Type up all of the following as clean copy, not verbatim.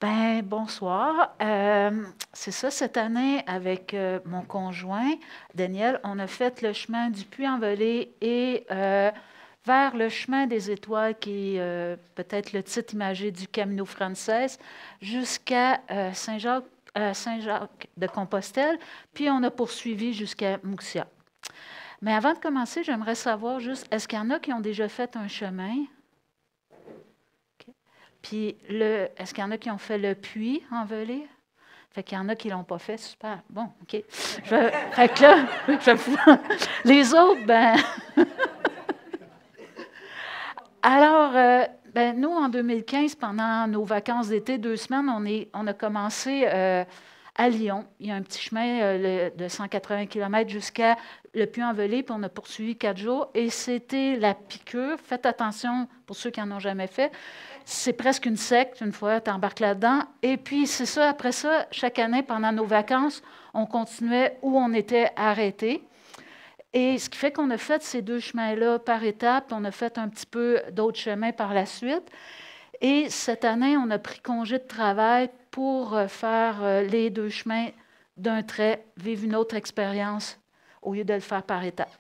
Ben, bonsoir. C'est ça, cette année, avec mon conjoint, Daniel, on a fait le chemin du Puy-en-Velay et vers le chemin des étoiles, qui est peut-être le titre imagé du Camino Frances, jusqu'à Saint-Jacques de Compostelle, puis on a poursuivi jusqu'à Mouxia. Mais avant de commencer, j'aimerais savoir juste, est-ce qu'il y en a qui ont déjà fait un chemin? Puis, est-ce qu'il y en a qui ont fait le puits en Velay? Fait qu'il y en a qui ne l'ont pas fait. Super. Bon, OK. Fait que là, les autres, ben. Alors, ben, nous, en 2015, pendant nos vacances d'été, 2 semaines, on a commencé à Lyon. Il y a un petit chemin de 180 km jusqu'à le Puy-en-Velay, puis on a poursuivi 4 jours. Et c'était la piqûre. Faites attention pour ceux qui n'en ont jamais fait. C'est presque une secte, une fois, tu embarques là-dedans. Et puis, c'est ça, après ça, chaque année, pendant nos vacances, on continuait où on était arrêté. Et ce qui fait qu'on a fait ces 2 chemins-là par étapes. On a fait un petit peu d'autres chemins par la suite. Et cette année, on a pris congé de travail pour faire les 2 chemins d'un trait, vivre une autre expérience au lieu de le faire par étapes.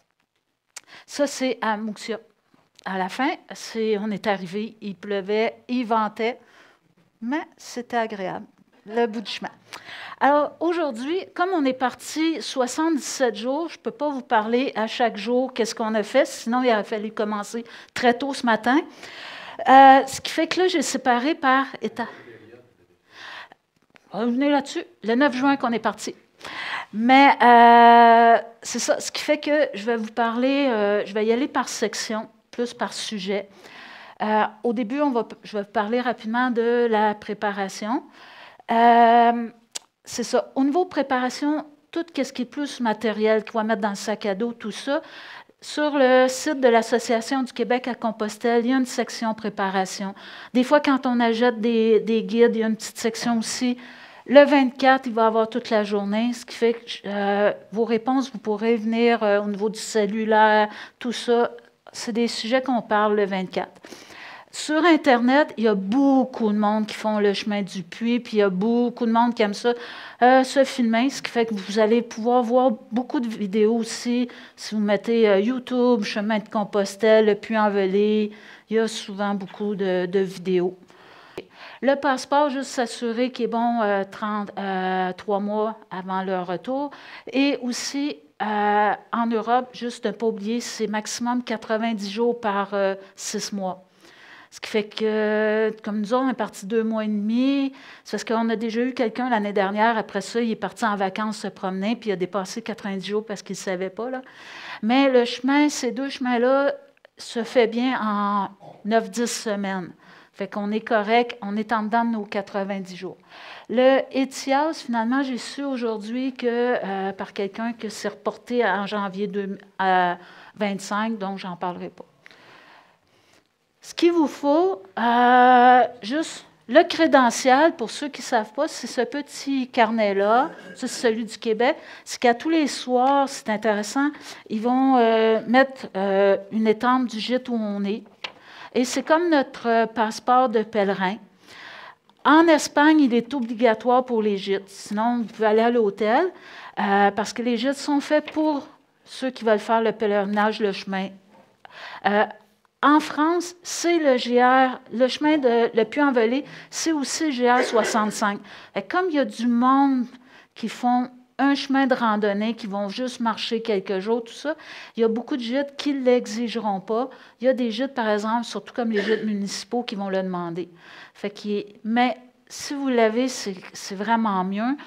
Ça, c'est à Mouxia. À la fin, on est arrivé, il pleuvait, il ventait, mais c'était agréable, le bout du chemin. Alors aujourd'hui, comme on est parti 77 jours, je ne peux pas vous parler à chaque jour qu'est-ce qu'on a fait, sinon il aurait fallu commencer très tôt ce matin. Ce qui fait que là, j'ai séparé par état. On va revenir là-dessus, le 9 juin qu'on est parti. Mais c'est ça, ce qui fait que je vais vous parler, je vais y aller par section, plus par sujet. Au début, je vais vous parler rapidement de la préparation. C'est ça. Au niveau préparation, tout ce qui est plus matériel qu'on va mettre dans le sac à dos, tout ça, sur le site de l'Association du Québec à Compostelle, il y a une section préparation. Des fois, quand on achète des guides, il y a une petite section aussi. Le 24, il va y avoir toute la journée, ce qui fait que vos réponses, vous pourrez venir au niveau du cellulaire, tout ça. C'est des sujets qu'on parle le 24. Sur Internet, il y a beaucoup de monde qui font le chemin du puits, puis il y a beaucoup de monde qui aime ça, se filmer, ce qui fait que vous allez pouvoir voir beaucoup de vidéos aussi. Si vous mettez YouTube, chemin de Compostelle, le Puy-en-Velay, il y a souvent beaucoup de vidéos. Le passeport, juste s'assurer qu'il est bon 3 mois avant le retour. Et aussi, en Europe, juste ne pas oublier, c'est maximum 90 jours par 6 mois. Ce qui fait que, comme nous, on est parti 2 mois et demi. C'est parce qu'on a déjà eu quelqu'un l'année dernière. Après ça, il est parti en vacances se promener, puis il a dépassé 90 jours parce qu'il ne savait pas, là. Mais le chemin, ces 2 chemins-là, se fait bien en 9-10 semaines. Fait qu'on est correct, on est en dedans de nos 90 jours. Le ETIAS, finalement, j'ai su aujourd'hui que par quelqu'un que c'est reporté en janvier 2025, donc j'en parlerai pas. Ce qu'il vous faut, juste le crédential, pour ceux qui ne savent pas, c'est ce petit carnet-là, ça c'est celui du Québec, c'est qu'à tous les soirs, c'est intéressant, ils vont mettre une étampe du gîte où on est. Et c'est comme notre passeport de pèlerin. En Espagne, il est obligatoire pour les gîtes. Sinon, vous pouvez aller à l'hôtel, parce que les gîtes sont faits pour ceux qui veulent faire le pèlerinage, le chemin. En France, c'est le GR, le chemin de le Puy-en-Velay, c'est aussi GR 65. Et comme il y a du monde qui font un chemin de randonnée, qui vont juste marcher quelques jours, tout ça, il y a beaucoup de gîtes qui ne l'exigeront pas. Il y a des gîtes, par exemple, surtout comme les gîtes municipaux, qui vont le demander. Mais si vous l'avez, c'est vraiment mieux.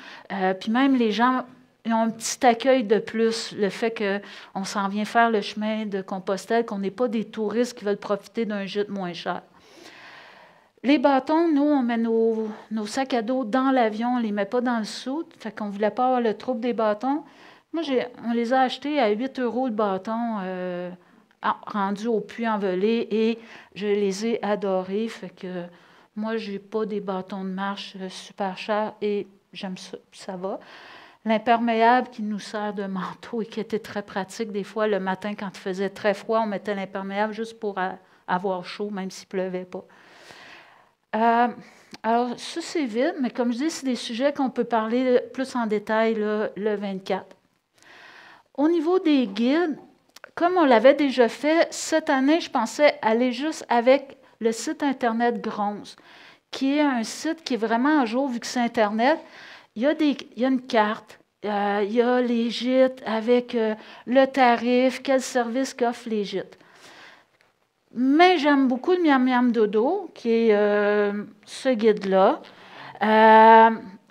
Puis même les gens, ils ont un petit accueil de plus, le fait qu'on s'en vient faire le chemin de Compostelle, qu'on n'est pas des touristes qui veulent profiter d'un gîte moins cher. Les bâtons, nous, on met nos sacs à dos dans l'avion, on ne les met pas dans le soute, fait qu'on ne voulait pas avoir le trouble des bâtons. Moi, on les a achetés à 8 € le bâton, rendus au Puy-en-Velay, et je les ai adorés. Fait que moi, je n'ai pas des bâtons de marche super chers, et j'aime ça, ça va. L'imperméable qui nous sert de manteau et qui était très pratique. Des fois, le matin, quand il faisait très froid, on mettait l'imperméable juste pour avoir chaud, même s'il ne pleuvait pas. Alors, ça, c'est vite, mais comme je dis, c'est des sujets qu'on peut parler plus en détail là, le 24. Au niveau des guides, comme on l'avait déjà fait, cette année, je pensais aller juste avec le site Internet Gronze, qui est un site qui est vraiment à jour vu que c'est Internet. Il y a une carte, il y a les gîtes avec le tarif, quel service qu'offrent les gîtes. Mais j'aime beaucoup le Miam Miam Dodo, qui est ce guide-là.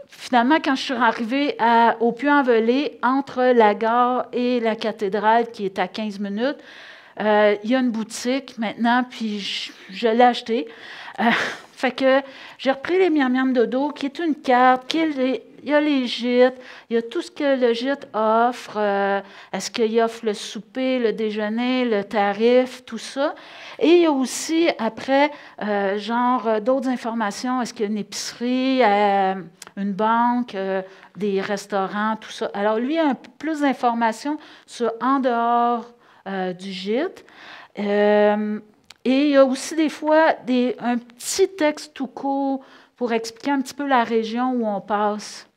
Finalement, quand je suis arrivée au Puy-en-Velay, entre la gare et la cathédrale, qui est à 15 minutes, il y a une boutique maintenant, puis je l'ai achetée. Fait que j'ai repris les Miam Miam Dodo, qui est une carte, il y a les gîtes, il y a tout ce que le gîte offre. Est-ce qu'il offre le souper, le déjeuner, le tarif, tout ça. Et il y a aussi, après, d'autres informations. Est-ce qu'il y a une épicerie, une banque, des restaurants, tout ça. Alors, lui, il a un peu plus d'informations sur en dehors du gîte. Et il y a aussi des fois un petit texte tout court pour expliquer un petit peu la région où on passe.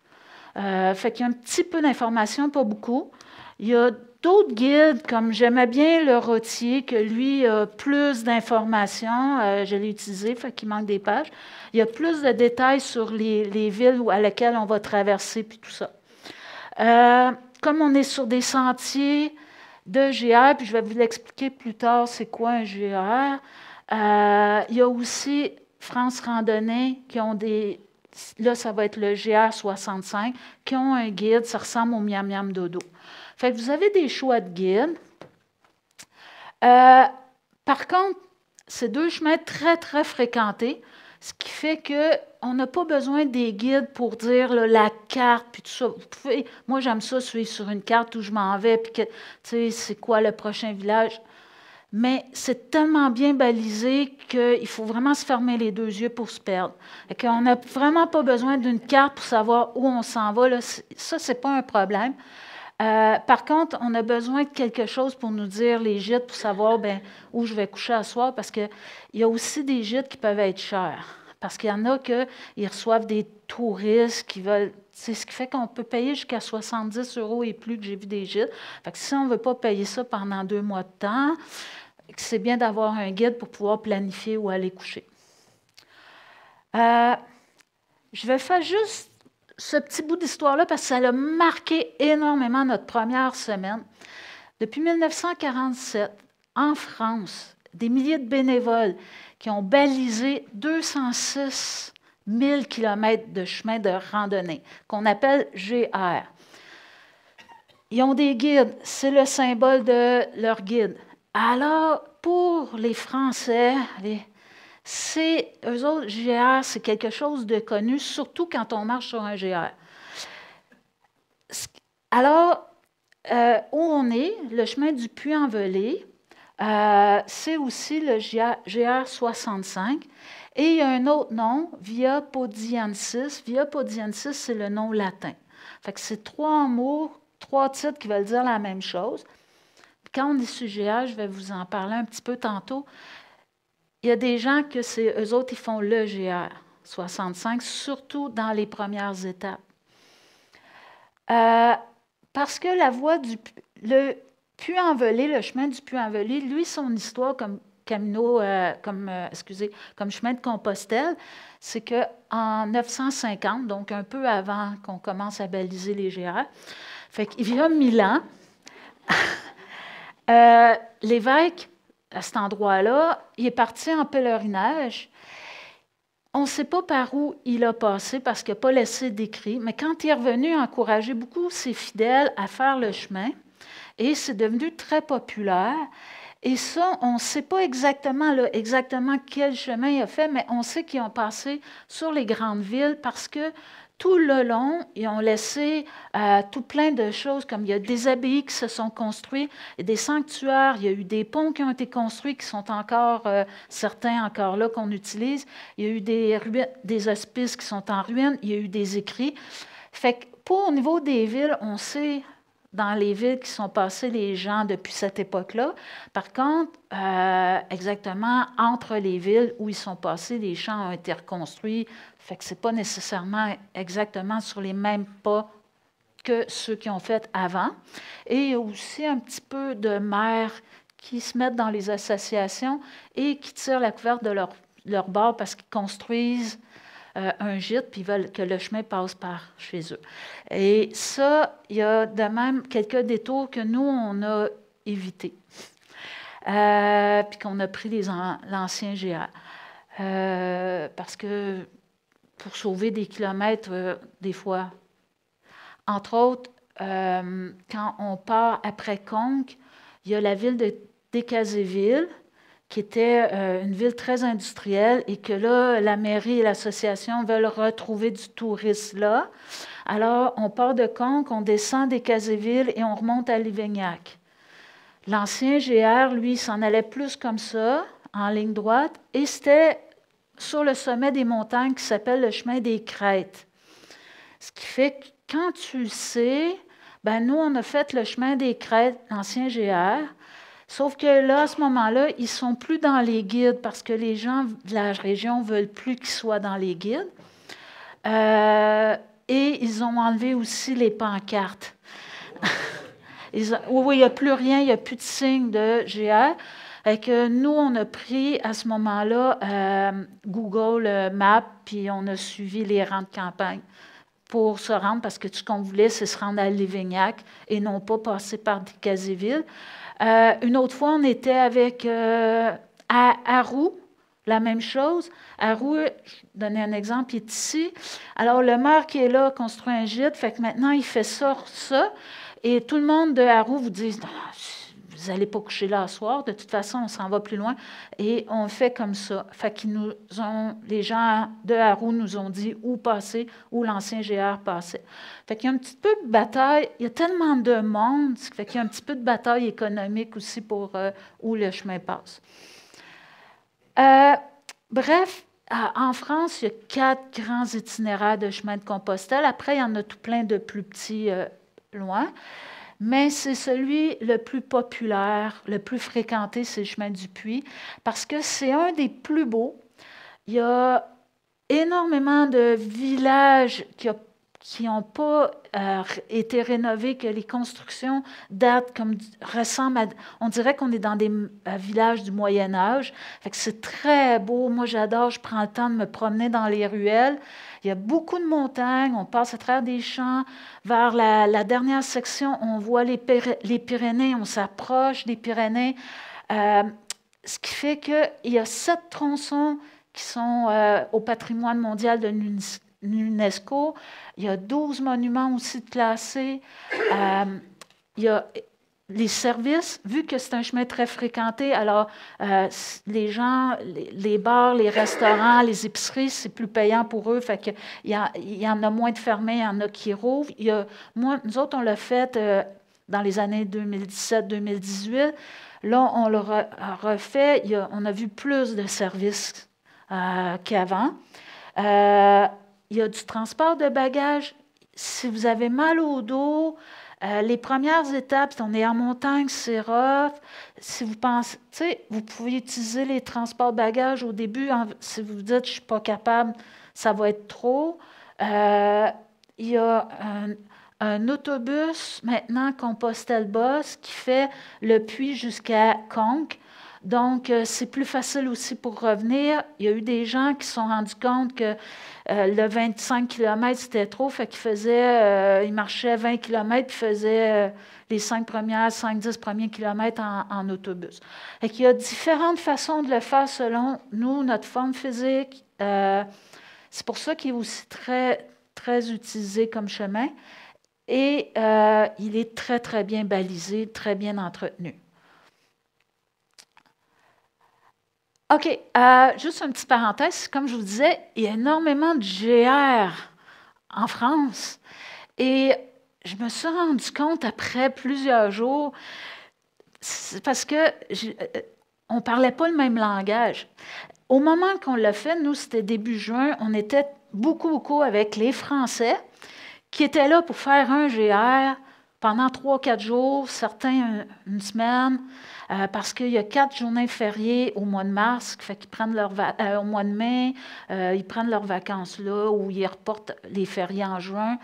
Fait qu'il y a un petit peu d'informations, pas beaucoup. Il y a d'autres guides, comme j'aimais bien le Rotier, que lui a plus d'informations. Je l'ai utilisé, fait qu'il manque des pages. Il y a plus de détails sur les villes à lesquelles on va traverser, puis tout ça. Comme on est sur des sentiers de GR, puis je vais vous l'expliquer plus tard, c'est quoi un GR. Il y a aussi France Randonnée qui ont là, ça va être le GR 65, qui ont un guide, ça ressemble au Miam Miam Dodo. Fait que vous avez des choix de guides. Par contre, c'est deux chemins très, très fréquentés, ce qui fait qu'on n'a pas besoin des guides pour dire là, la carte, puis tout ça. Moi, j'aime ça, suivre sur une carte où je m'en vais, puis tu sais, c'est quoi le prochain village. Mais c'est tellement bien balisé qu'il faut vraiment se fermer les deux yeux pour se perdre. Et on n'a vraiment pas besoin d'une carte pour savoir où on s'en va. Là. Ça, ce n'est pas un problème. Par contre, on a besoin de quelque chose pour nous dire les gîtes, pour savoir où je vais coucher à soir, parce qu'il y a aussi des gîtes qui peuvent être chers. Parce qu'il y en a qui reçoivent des touristes qui veulent. C'est ce qui fait qu'on peut payer jusqu'à 70 € et plus, que j'ai vu des gîtes. Fait que si on ne veut pas payer ça pendant 2 mois de temps, c'est bien d'avoir un guide pour pouvoir planifier où aller coucher. Je vais faire juste ce petit bout d'histoire-là parce que ça a marqué énormément notre première semaine. Depuis 1947, en France, des milliers de bénévoles qui ont balisé 206 000 km de chemin de randonnée, qu'on appelle GR. Ils ont des guides, c'est le symbole de leur guide. Alors, pour les Français, eux autres, GR, c'est quelque chose de connu, surtout quand on marche sur un GR. Alors, où on est, le chemin du Puy-en-Velay, c'est aussi le GR 65. Et il y a un autre nom, Via Podiensis. Via Podiensis, c'est le nom latin. Fait que c'est 3 mots, 3 titres qui veulent dire la même chose. Quand on est sur GR, je vais vous en parler un petit peu tantôt. Il y a des gens que eux autres, ils font le GR 65, surtout dans les premières étapes. Parce que la voie le Puy-en-Velay, le chemin du Puy-en-Velay, lui, son histoire comme comme chemin de Compostelle, c'est qu'en 950, donc un peu avant qu'on commence à baliser les GR, fait qu'il y a 1000 ans, l'évêque, à cet endroit-là, il est parti en pèlerinage. On ne sait pas par où il a passé parce qu'il n'a pas laissé d'écrit, mais quand il est revenu, il a encouragé beaucoup ses fidèles à faire le chemin et c'est devenu très populaire. Et ça, on ne sait pas exactement quel chemin il a fait, mais on sait qu'ils ont passé sur les grandes villes parce que tout le long, ils ont laissé tout plein de choses, comme il y a des abbayes qui se sont construits, des sanctuaires, il y a eu des ponts qui ont été construits, qui sont encore, certains encore là, qu'on utilise. Il y a eu des hospices qui sont en ruine, il y a eu des écrits. Fait que au niveau des villes, on sait dans les villes qui sont passés les gens depuis cette époque-là. Par contre, exactement entre les villes où ils sont passés, les champs ont été reconstruits. Fait que ce n'est pas nécessairement exactement sur les mêmes pas que ceux qui ont fait avant. Et il y a aussi un petit peu de maires qui se mettent dans les associations et qui tirent la couverture de leur bord parce qu'ils construisent un gîte, puis ils veulent que le chemin passe par chez eux. Et ça, il y a de même quelques détours que nous, on a évités, puis qu'on a pris l'ancien GR. Parce que pour sauver des kilomètres, des fois, entre autres, quand on part après Conques, il y a la ville de Decazeville, qui était une ville très industrielle et que là, la mairie et l'association veulent retrouver du tourisme là. Alors, on part de Conques, on descend des Decazeville et on remonte à Livignac. L'ancien GR, lui, s'en allait plus comme ça, en ligne droite, et c'était sur le sommet des montagnes qui s'appelle le chemin des Crêtes. Ce qui fait que quand tu le sais, ben nous, on a fait le chemin des Crêtes, l'ancien GR, sauf que là, à ce moment-là, ils ne sont plus dans les guides parce que les gens de la région ne veulent plus qu'ils soient dans les guides. Et ils ont enlevé aussi les pancartes. Oui, il n'y a plus rien, il n'y a plus de signe de GR. Et que nous, on a pris à ce moment-là Google Maps, puis on a suivi les rangs de campagne pour se rendre, parce que tout ce qu'on voulait, c'est se rendre à Livignac et non pas passer par Decazeville. Une autre fois, on était avec à Arroux, la même chose. Arroux, je vais donner un exemple, il est ici. Alors, le maire qui est là construit un gîte, fait que maintenant, il fait ça, et tout le monde de Arroux vous dit vous n'allez pas coucher là ce soir, de toute façon, on s'en va plus loin. Et on fait comme ça. Fait qu'ils les gens de Arroux nous ont dit où passer, où l'ancien GR passait. Fait qu'il y a un petit peu de bataille. Il y a tellement de monde, fait qu'il y a un petit peu de bataille économique aussi pour où le chemin passe. Bref, en France, il y a 4 grands itinéraires de chemin de Compostelle. Après, il y en a tout plein de plus petits loin. Mais c'est celui le plus populaire, le plus fréquenté, c'est le chemin du Puy, parce que c'est un des plus beaux. Il y a énormément de villages qui n'ont pas été rénovés, que les constructions datent ressemblent à... On dirait qu'on est dans des villages du Moyen Âge. Fait que c'est très beau. Moi, j'adore. Je prends le temps de me promener dans les ruelles. Il y a beaucoup de montagnes. On passe à travers des champs. Vers la dernière section, on voit les Pyrénées. On s'approche des Pyrénées. Ce qui fait qu'il y a 7 tronçons qui sont au patrimoine mondial de l'UNESCO. Il y a 12 monuments aussi classés. Il y a les services, vu que c'est un chemin très fréquenté, alors les gens, les bars, les restaurants, les épiceries, c'est plus payant pour eux, fait qu'il y en a moins de fermés, il y en a qui rouvrent. Nous autres, on l'a fait dans les années 2017-2018. Là, on l'a refait, on a vu plus de services qu'avant. Il y a du transport de bagages. Si vous avez mal au dos, les premières étapes, on est en montagne, c'est rough. Si vous pensez, vous pouvez utiliser les transports de bagages au début. Si vous vous dites, je ne suis pas capable, ça va être trop. Il y a un autobus maintenant, Compostelle-Boss, qui fait le Puy jusqu'à Conques. Donc, c'est plus facile aussi pour revenir. Il y a eu des gens qui se sont rendus compte que le 25 km, c'était trop, fait qu'ils ils marchaient 20 km puis faisaient les 5-10 premiers kilomètres en autobus. Et qu'il y a différentes façons de le faire selon nous, notre forme physique. C'est pour ça qu'il est aussi très, très utilisé comme chemin. Et il est très, très bien balisé, très bien entretenu. OK, juste une petite parenthèse. Comme je vous disais, il y a énormément de GR en France. Et je me suis rendu compte après plusieurs jours, parce que on ne parlait pas le même langage. Au moment qu'on l'a fait, nous, c'était début juin, on était beaucoup avec les Français qui étaient là pour faire un GR pendant 3-4 jours, certains une semaine, parce qu'il y a 4 journées fériées au mois de mars, fait qu'ils prennent au mois de mai, ils prennent leurs vacances là, ou ils reportent les fériés en juin.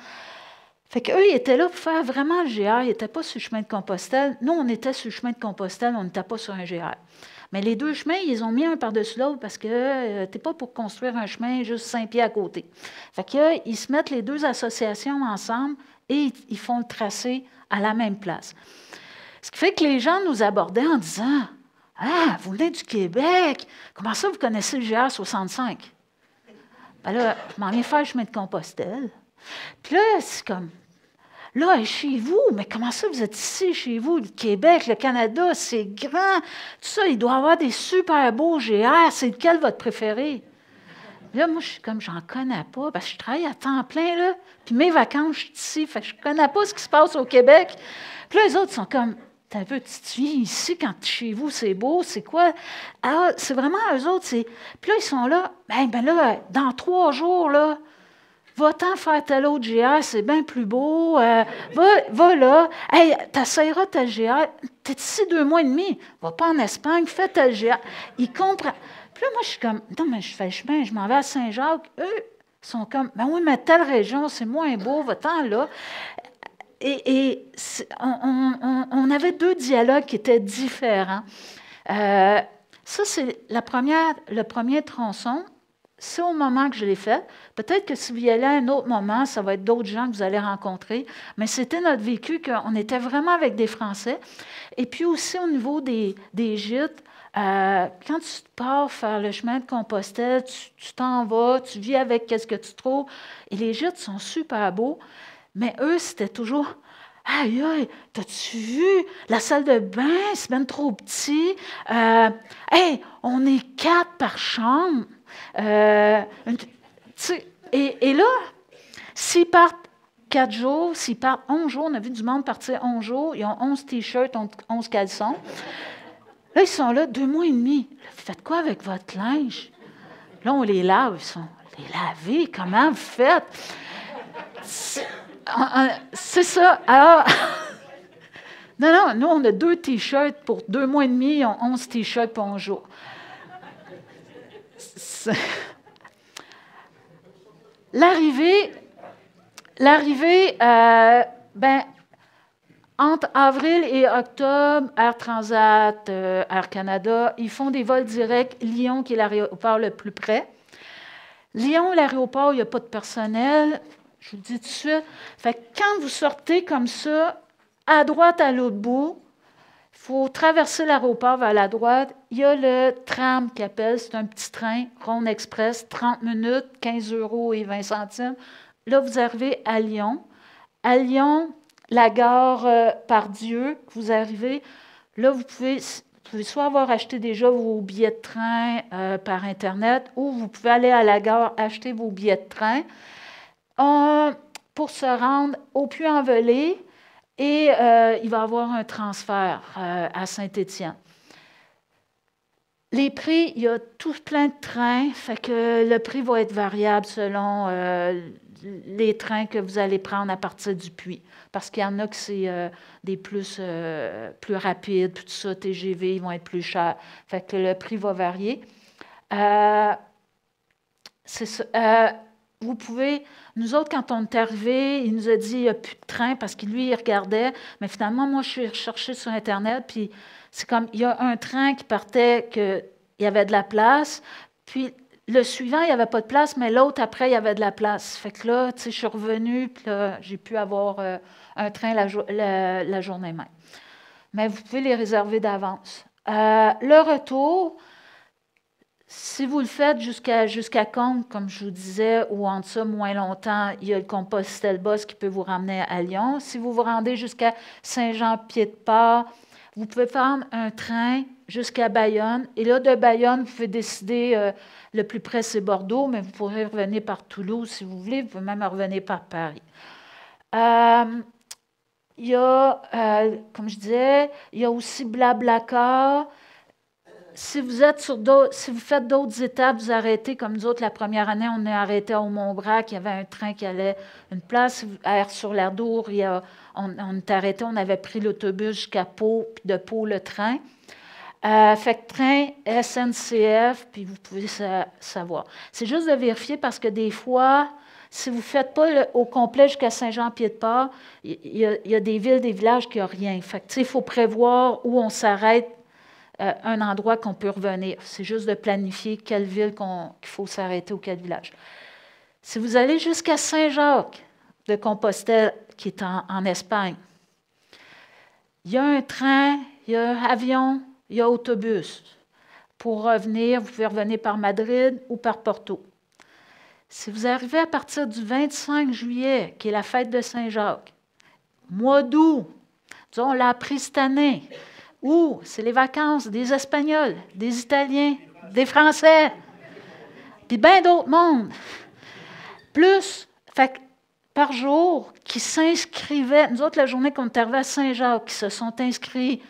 Fait qu'eux, ils étaient là pour faire vraiment le GR, ils n'étaient pas sur le chemin de Compostelle. Nous, on était sur le chemin de Compostelle, on n'était pas sur un GR. Mais les 2 chemins, ils ont mis un par-dessus l'autre parce que tu n'es pas pour construire un chemin juste 5 pieds à côté. Fait qu'ils se mettent les 2 associations ensemble et ils font le tracé à la même place. Ce qui fait que les gens nous abordaient en disant « Ah, vous venez du Québec, comment ça vous connaissez le GR 65? » Ben là, je m'en viens faire le chemin de Compostelle. Puis là, c'est comme là, chez vous, mais comment ça, vous êtes ici, chez vous, le Québec, le Canada, c'est grand. Tout ça, il doit y avoir des super beaux GR. C'est lequel votre préféré? Là, moi, je suis comme, j'en connais pas, parce que je travaille à temps plein, là. Puis mes vacances, je suis ici, fait que je connais pas ce qui se passe au Québec. Puis là, les autres sont comme, t'es un peu, tu viens ici, quand chez vous, c'est beau, c'est quoi? Alors, c'est vraiment eux autres, c'est... Puis là, ils sont là, ben là, dans 3 jours, là, va-t'en faire tel autre GR, c'est bien plus beau. Va là. Hey, t'essayeras tel GR. T'es ici 2 mois et demi. Va pas en Espagne, fais tel GR. Ils comprennent. Puis là, moi, je suis comme, non, mais je fais le chemin, je m'en vais à Saint-Jacques. Eux sont comme, ben oui, mais telle région, c'est moins beau, va-t'en là. Et on avait 2 dialogues qui étaient différents. Ça, c'est le premier tronçon. C'est au moment que je l'ai fait. Peut-être que si vous y allez à un autre moment, ça va être d'autres gens que vous allez rencontrer. Mais c'était notre vécu qu'on était vraiment avec des Français. Et puis aussi au niveau des gîtes, quand tu pars faire le chemin de Compostelle, tu t'en vas, tu vis avec qu'est-ce que tu trouves. Et les gîtes sont super beaux. Mais eux, c'était toujours... Aïe, aïe, t'as-tu vu? La salle de bain, c'est même trop petit. Hey, on est 4 par chambre. Et là, s'ils partent 4 jours, s'ils partent 11 jours, on a vu du monde partir 11 jours, ils ont 11 t-shirts, 11 caleçons. Là, ils sont là 2 mois et demi. Là, vous faites quoi avec votre linge? Là, on les lave. Ils sont, les laver, comment vous faites? C'est ça. Alors, non, nous, on a 2 t-shirts pour 2 mois et demi, ils ont 11 t-shirts pour 11 jours. L'arrivée, entre avril et octobre, Air Transat, Air Canada, ils font des vols directs. Lyon, qui est l'aéroport le plus près. Lyon, l'aéroport, il n'y a pas de personnel. Je vous le dis tout de suite. Fait que quand vous sortez comme ça, à droite, à l'autre bout, il faut traverser l'aéroport vers la droite. Il y a le tram qui appelle, c'est un petit train, Ronde Express, 30 minutes, 15 € et 20 centimes. Là, vous arrivez à Lyon. À Lyon, la gare Pardieu, que vous arrivez, là, vous pouvez soit avoir acheté déjà vos billets de train par Internet, ou vous pouvez aller à la gare acheter vos billets de train pour se rendre au Puy-en-Velay. Et il va y avoir un transfert à Saint-Étienne. Les prix, il y a tout plein de trains, fait que le prix va être variable selon les trains que vous allez prendre à partir du Puy. Parce qu'il y en a que c'est des plus rapides, puis tout ça, TGV, ils vont être plus chers. Fait que le prix va varier. C'est ça. Vous pouvez... Nous autres, quand on est arrivés, il nous a dit qu'il n'y a plus de train parce que lui, il regardait. Mais finalement, moi, je suis recherchée sur Internet, puis c'est comme, il y a un train qui partait, qu'il y avait de la place, puis le suivant, il n'y avait pas de place, mais l'autre, après, il y avait de la place. Fait que là, tu sais, je suis revenue, puis là, j'ai pu avoir un train la journée même. Mais vous pouvez les réserver d'avance. Le retour... Si vous le faites jusqu'à Combe, comme je vous disais, ou en ça moins longtemps, il y a le Compostelle-Bus qui peut vous ramener à Lyon. Si vous vous rendez jusqu'à Saint-Jean-Pied-de-Port, vous pouvez prendre un train jusqu'à Bayonne. Et là, de Bayonne, vous pouvez décider, le plus près, c'est Bordeaux, mais vous pourrez revenir par Toulouse si vous voulez. Vous pouvez même revenir par Paris. Il y a, comme je disais, il y a aussi Blablacar. Si vous faites d'autres étapes, vous arrêtez, comme nous autres, la première année, on est arrêté au Mont-Brac, il y avait un train qui allait une place. Sur l'Adour, il y a on est arrêté, on avait pris l'autobus jusqu'à Pau, puis de Pau, le train. Fait que train SNCF, puis vous pouvez savoir. C'est juste de vérifier parce que des fois, si vous ne faites pas au complet jusqu'à Saint-Jean-Pied-de-Port, il y a des villes, des villages qui n'ont rien. Fait que, il faut prévoir où on s'arrête, un endroit qu'on peut revenir. C'est juste de planifier quelle ville qu'il faut s'arrêter ou quel village. Si vous allez jusqu'à Saint-Jacques de Compostelle, qui est en Espagne, il y a un train, il y a un avion, il y a autobus. Pour revenir, vous pouvez revenir par Madrid ou par Porto. Si vous arrivez à partir du 25 juillet, qui est la fête de Saint-Jacques, mois d'août, disons, on l'a appris cette année, où c'est les vacances des Espagnols, des Italiens, des Français, puis bien d'autres mondes. Plus, fait, par jour, qui s'inscrivaient, nous autres, la journée qu'on est arrivé à Saint-Jacques, qui se sont inscrits,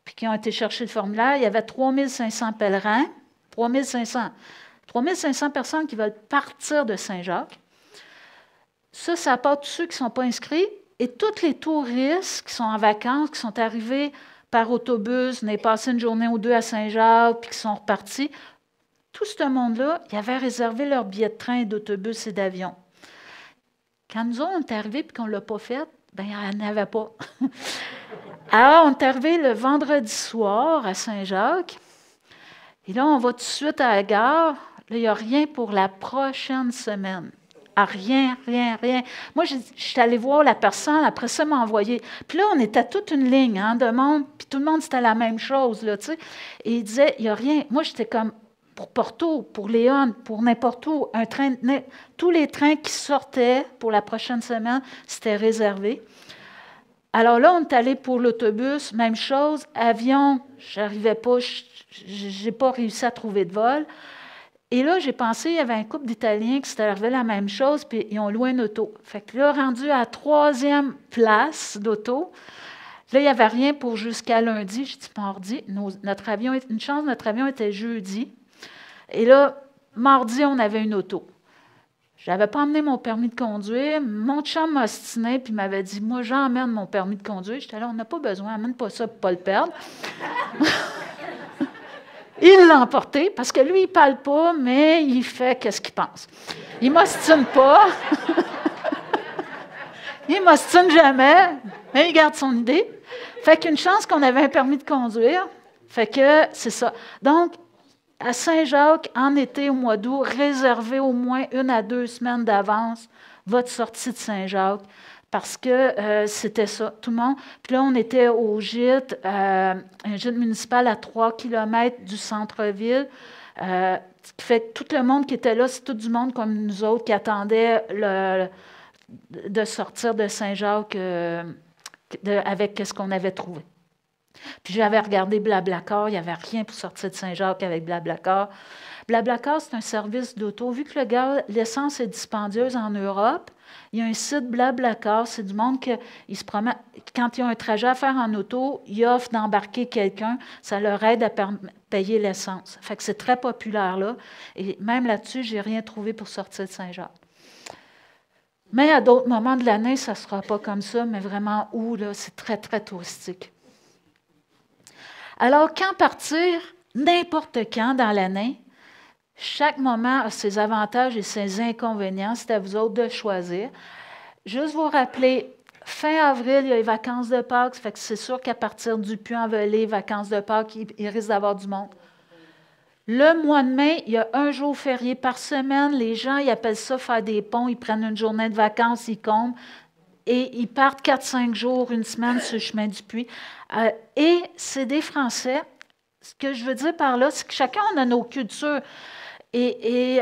puis qui ont été chercher le formulaire, il y avait 3500 pèlerins, 3500 personnes qui veulent partir de Saint-Jacques. Ça part tous ceux qui ne sont pas inscrits, et tous les touristes qui sont en vacances, qui sont arrivés par autobus, on est passé une journée ou deux à Saint-Jacques, puis qui sont repartis. Tout ce monde-là, ils avaient réservé leur billet de train, d'autobus et d'avion. Quand nous on est arrivés et qu'on ne l'a pas fait, bien, il n'y en avait pas. Alors, on est arrivé le vendredi soir à Saint-Jacques. Et là, on va tout de suite à la gare. Là, il n'y a rien pour la prochaine semaine. Ah, rien. Moi, je suis allée voir la personne, après ça, m'a envoyé. Puis là, on était toute une ligne de monde, puis tout le monde, c'était la même chose, là, tu sais. Et il disait, il n'y a rien. Moi, j'étais comme, pour Porto, pour Léon, pour n'importe où, tous les trains qui sortaient pour la prochaine semaine, c'était réservé. Alors là, on est allé pour l'autobus, même chose. Avion, je n'arrivais pas, je n'ai pas réussi à trouver de vol. Et là, j'ai pensé, il y avait un couple d'Italiens qui s'était arrivé la même chose, puis ils ont loué une auto. Fait que là, rendu à la 3e place d'auto, là, il n'y avait rien pour jusqu'à lundi. Je dis mardi, notre avion, une chance, notre avion était jeudi. Et là, mardi, on avait une auto. Je n'avais pas emmené mon permis de conduire. Mon chum m'a ostiné puis m'avait dit, moi, j'emmène mon permis de conduire. J'étais là, on n'a pas besoin, amène pas ça pour ne pas le perdre. Il l'a emporté, parce que lui, il ne parle pas, mais il fait qu'est-ce qu'il pense. Il ne m'ostine pas. Il ne m'ostine jamais, mais il garde son idée. Fait qu'une chance qu'on avait un permis de conduire. Fait que c'est ça. Donc, à Saint-Jacques, en été, au mois d'août, réservez au moins 1 à 2 semaines d'avance votre sortie de Saint-Jacques. Parce que c'était ça, tout le monde. Puis là, on était au gîte, un gîte municipal à 3 km du centre-ville. Ce qui fait que tout le monde qui était là, c'est tout du monde comme nous autres qui attendait de sortir de Saint-Jacques avec ce qu'on avait trouvé. Puis j'avais regardé BlaBlaCar, il n'y avait rien pour sortir de Saint-Jacques avec BlaBlaCar. BlaBlaCar, c'est un service d'auto. Vu que l'essence est dispendieuse en Europe, il y a un site BlaBlaCar, c'est du monde qui se promène. Quand ils ont un trajet à faire en auto, ils offrent d'embarquer quelqu'un, ça leur aide à payer l'essence. Fait que c'est très populaire là. Et même là-dessus, je n'ai rien trouvé pour sortir de Saint-Jacques. Mais à d'autres moments de l'année, ça ne sera pas comme ça, mais vraiment où, là, c'est très, très touristique. Alors, quand partir, n'importe quand dans l'année, chaque moment a ses avantages et ses inconvénients. C'est à vous autres de choisir. Juste vous rappeler, fin avril, il y a les vacances de Pâques. Fait que c'est sûr qu'à partir du Puy-en-Velay, vacances de Pâques, il risque d'avoir du monde. Le mois de mai, il y a un jour férié par semaine. Les gens, ils appellent ça faire des ponts. Ils prennent une journée de vacances, ils comblent. Et ils partent 4-5 jours, une semaine sur le chemin du Puy. Et c'est des Français. Ce que je veux dire par là, c'est que chacun on a nos cultures. Et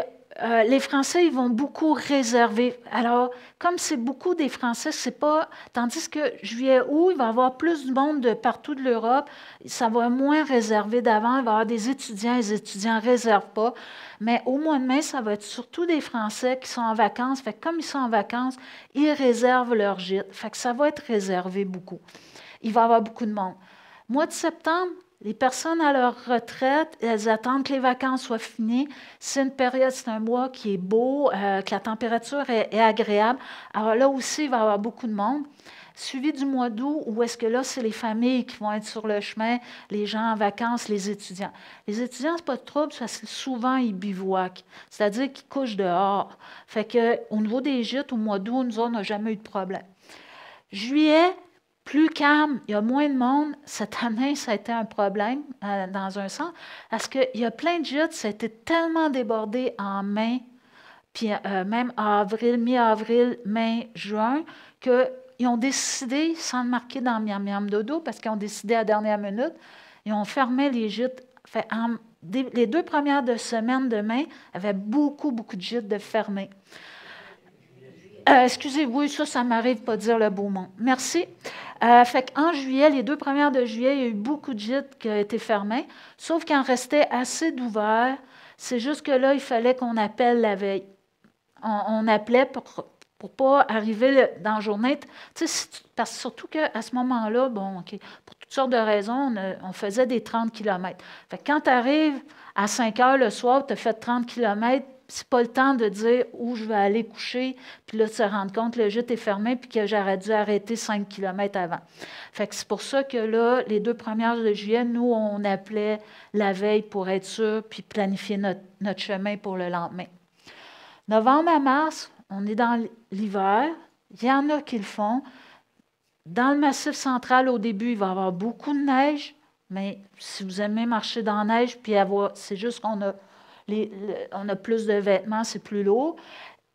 les Français, ils vont beaucoup réserver. Alors, comme c'est beaucoup des Français, c'est pas... Tandis que juillet-août, il va y avoir plus de monde de partout de l'Europe. Ça va moins réservé d'avant. Il va y avoir des étudiants. Les étudiants ne réservent pas. Mais au mois de mai, ça va être surtout des Français qui sont en vacances. Fait que comme ils sont en vacances, ils réservent leur gîte. Fait que ça va être réservé beaucoup. Il va y avoir beaucoup de monde. Mois de septembre, les personnes à leur retraite, elles attendent que les vacances soient finies. C'est une période, c'est un mois qui est beau, que la température est agréable. Alors là aussi, il va y avoir beaucoup de monde. Suivi du mois d'août, où est-ce que là, c'est les familles qui vont être sur le chemin, les gens en vacances, les étudiants. Les étudiants, c'est pas de trouble, parce que souvent, ils bivouaquent, c'est-à-dire qu'ils couchent dehors. Fait qu'au niveau des gîtes, au mois d'août, nous, on n'a jamais eu de problème. Juillet, plus calme, il y a moins de monde. Cette année, ça a été un problème, dans un sens, parce qu'il y a plein de gîtes, ça a été tellement débordé en mai, puis même avril, mi-avril, mai, juin, qu'ils ont décidé, sans le marquer dans Miam Miam Dodo, parce qu'ils ont décidé à la dernière minute, ils ont fermé les gîtes. Fait, les 2 premières de semaine de mai, il y avait beaucoup, beaucoup de gîtes de fermés. Excusez, oui, ça m'arrive pas de dire le beau mot. Merci. Fait qu'en juillet, les 2 premières de juillet, il y a eu beaucoup de gîtes qui ont été fermés, sauf qu'il en restait assez d'ouverts. C'est juste que là, il fallait qu'on appelle la veille. On appelait pour ne pas arriver dans la journée. Parce que surtout qu'à ce moment-là, bon, OK, pour toutes sortes de raisons, on faisait des 30 km. Fait que quand tu arrives à 5 heures le soir, tu as fait 30 km, c'est pas le temps de dire où je vais aller coucher, puis là, de se rendre compte que le gîte est fermé, puis que j'aurais dû arrêter 5 km avant. Fait que c'est pour ça que là, les 2 premières de juillet, nous, on appelait la veille pour être sûr, puis planifier notre chemin pour le lendemain. Novembre à mars, on est dans l'hiver. Il y en a qui le font. Dans le Massif central, au début, il va y avoir beaucoup de neige, mais si vous aimez marcher dans la neige, puis c'est juste qu'on a, on a plus de vêtements, c'est plus lourd.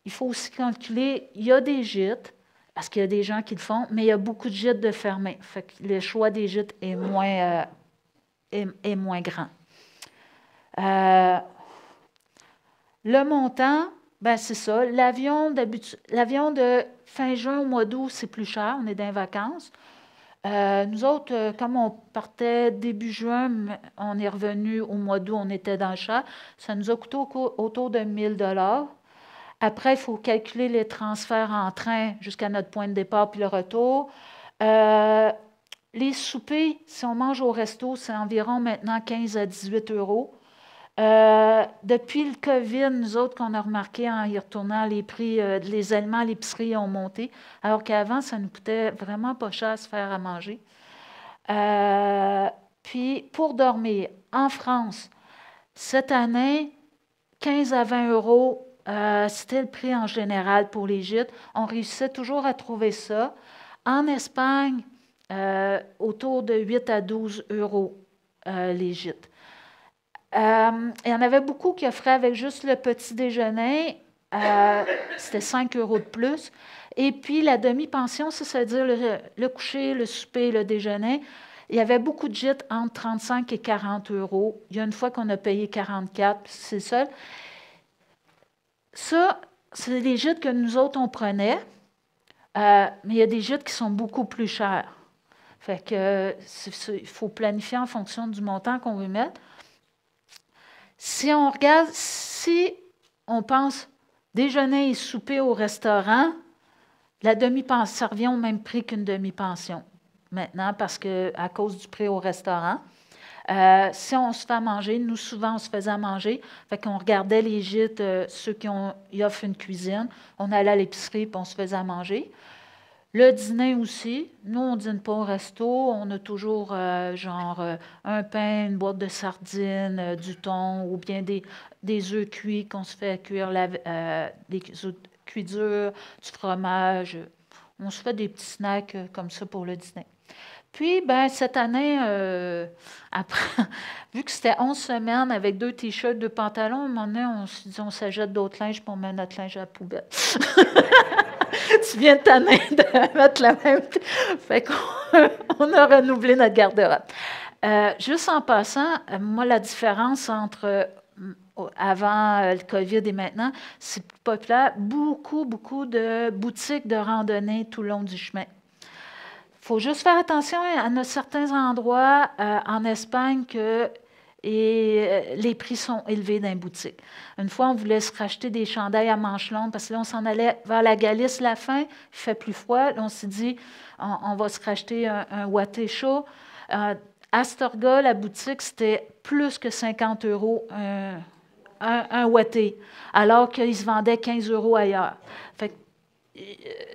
Il faut aussi calculer, il y a des gîtes, parce qu'il y a des gens qui le font, mais il y a beaucoup de gîtes de fermés. Fait que le choix des gîtes est moins grand. Le montant, ben c'est ça. L'avion de fin juin au mois d'août, c'est plus cher. On est dans les vacances. Nous autres, comme on partait début juin, on est revenu au mois d'août, on était dans le char. Ça nous a coûté autour de 1 000 $. Après, il faut calculer les transferts en train jusqu'à notre point de départ puis le retour. Les soupers, si on mange au resto, c'est environ maintenant 15 à 18 euros. Depuis le COVID, nous autres, qu'on a remarqué en y retournant, les prix les aliments à l'épicerie ont monté, alors qu'avant, ça nous coûtait vraiment pas cher à se faire à manger. Puis, pour dormir, en France, cette année, 15 à 20 euros, c'était le prix en général pour les gîtes. On réussissait toujours à trouver ça. En Espagne, autour de 8 à 12 euros les gîtes. Il y en avait beaucoup qui offraient avec juste le petit déjeuner. C'était 5 euros de plus. Et puis la demi-pension, ça veut dire le coucher, le souper, le déjeuner. Il y avait beaucoup de gîtes entre 35 et 40 euros. Il y a une fois qu'on a payé 44, c'est ça. Ça, c'est les gîtes que nous autres, on prenait. Mais il y a des gîtes qui sont beaucoup plus chers. Fait que il faut planifier en fonction du montant qu'on veut mettre. Si on regarde, si on pense déjeuner et souper au restaurant, la demi-pension, ça revient au même prix qu'une demi-pension maintenant, parce que à cause du prix au restaurant. Si on se fait à manger, nous, souvent, on se faisait à manger. Fait qu'on regardait les gîtes, ceux qui offrent une cuisine. On allait à l'épicerie, puis on se faisait à manger. Le dîner aussi. Nous, on ne dîne pas au resto. On a toujours, un pain, une boîte de sardines, du thon, ou bien des œufs cuits qu'on se fait cuire, des œufs cuits durs, du fromage. On se fait des petits snacks comme ça pour le dîner. Puis, ben, cette année, après, vu que c'était 11 semaines avec 2 t-shirts, 2 pantalons, à un moment donné, on s'est dit, on s'achète d'autres linges pour mettre notre linge à la poubelle. Tu viens de t'année de mettre la même. Fait qu'on a renouvelé notre garde-robe. Juste en passant, moi, la différence entre avant le COVID et maintenant, c'est plus populaire. Beaucoup, beaucoup de boutiques de randonnée tout le long du chemin. Il faut juste faire attention à certains endroits en Espagne que les prix sont élevés dans les boutiques. Une fois, on voulait se racheter des chandails à manches longues parce que là, on s'en allait vers la Galice la fin, il fait plus froid. Là, on s'est dit, on va se racheter un watté chaud. À Astorga, la boutique, c'était plus que 50 euros un watté, alors qu'il se vendait 15 euros ailleurs. Fait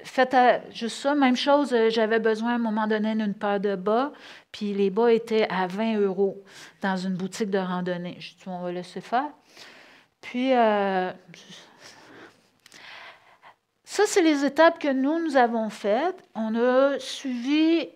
faites juste ça. Même chose, j'avais besoin à un moment donné d'une paire de bas, puis les bas étaient à 20 € dans une boutique de randonnée. Je dis, on va laisser faire. Puis, ça, c'est les étapes que nous avons faites. On a suivi.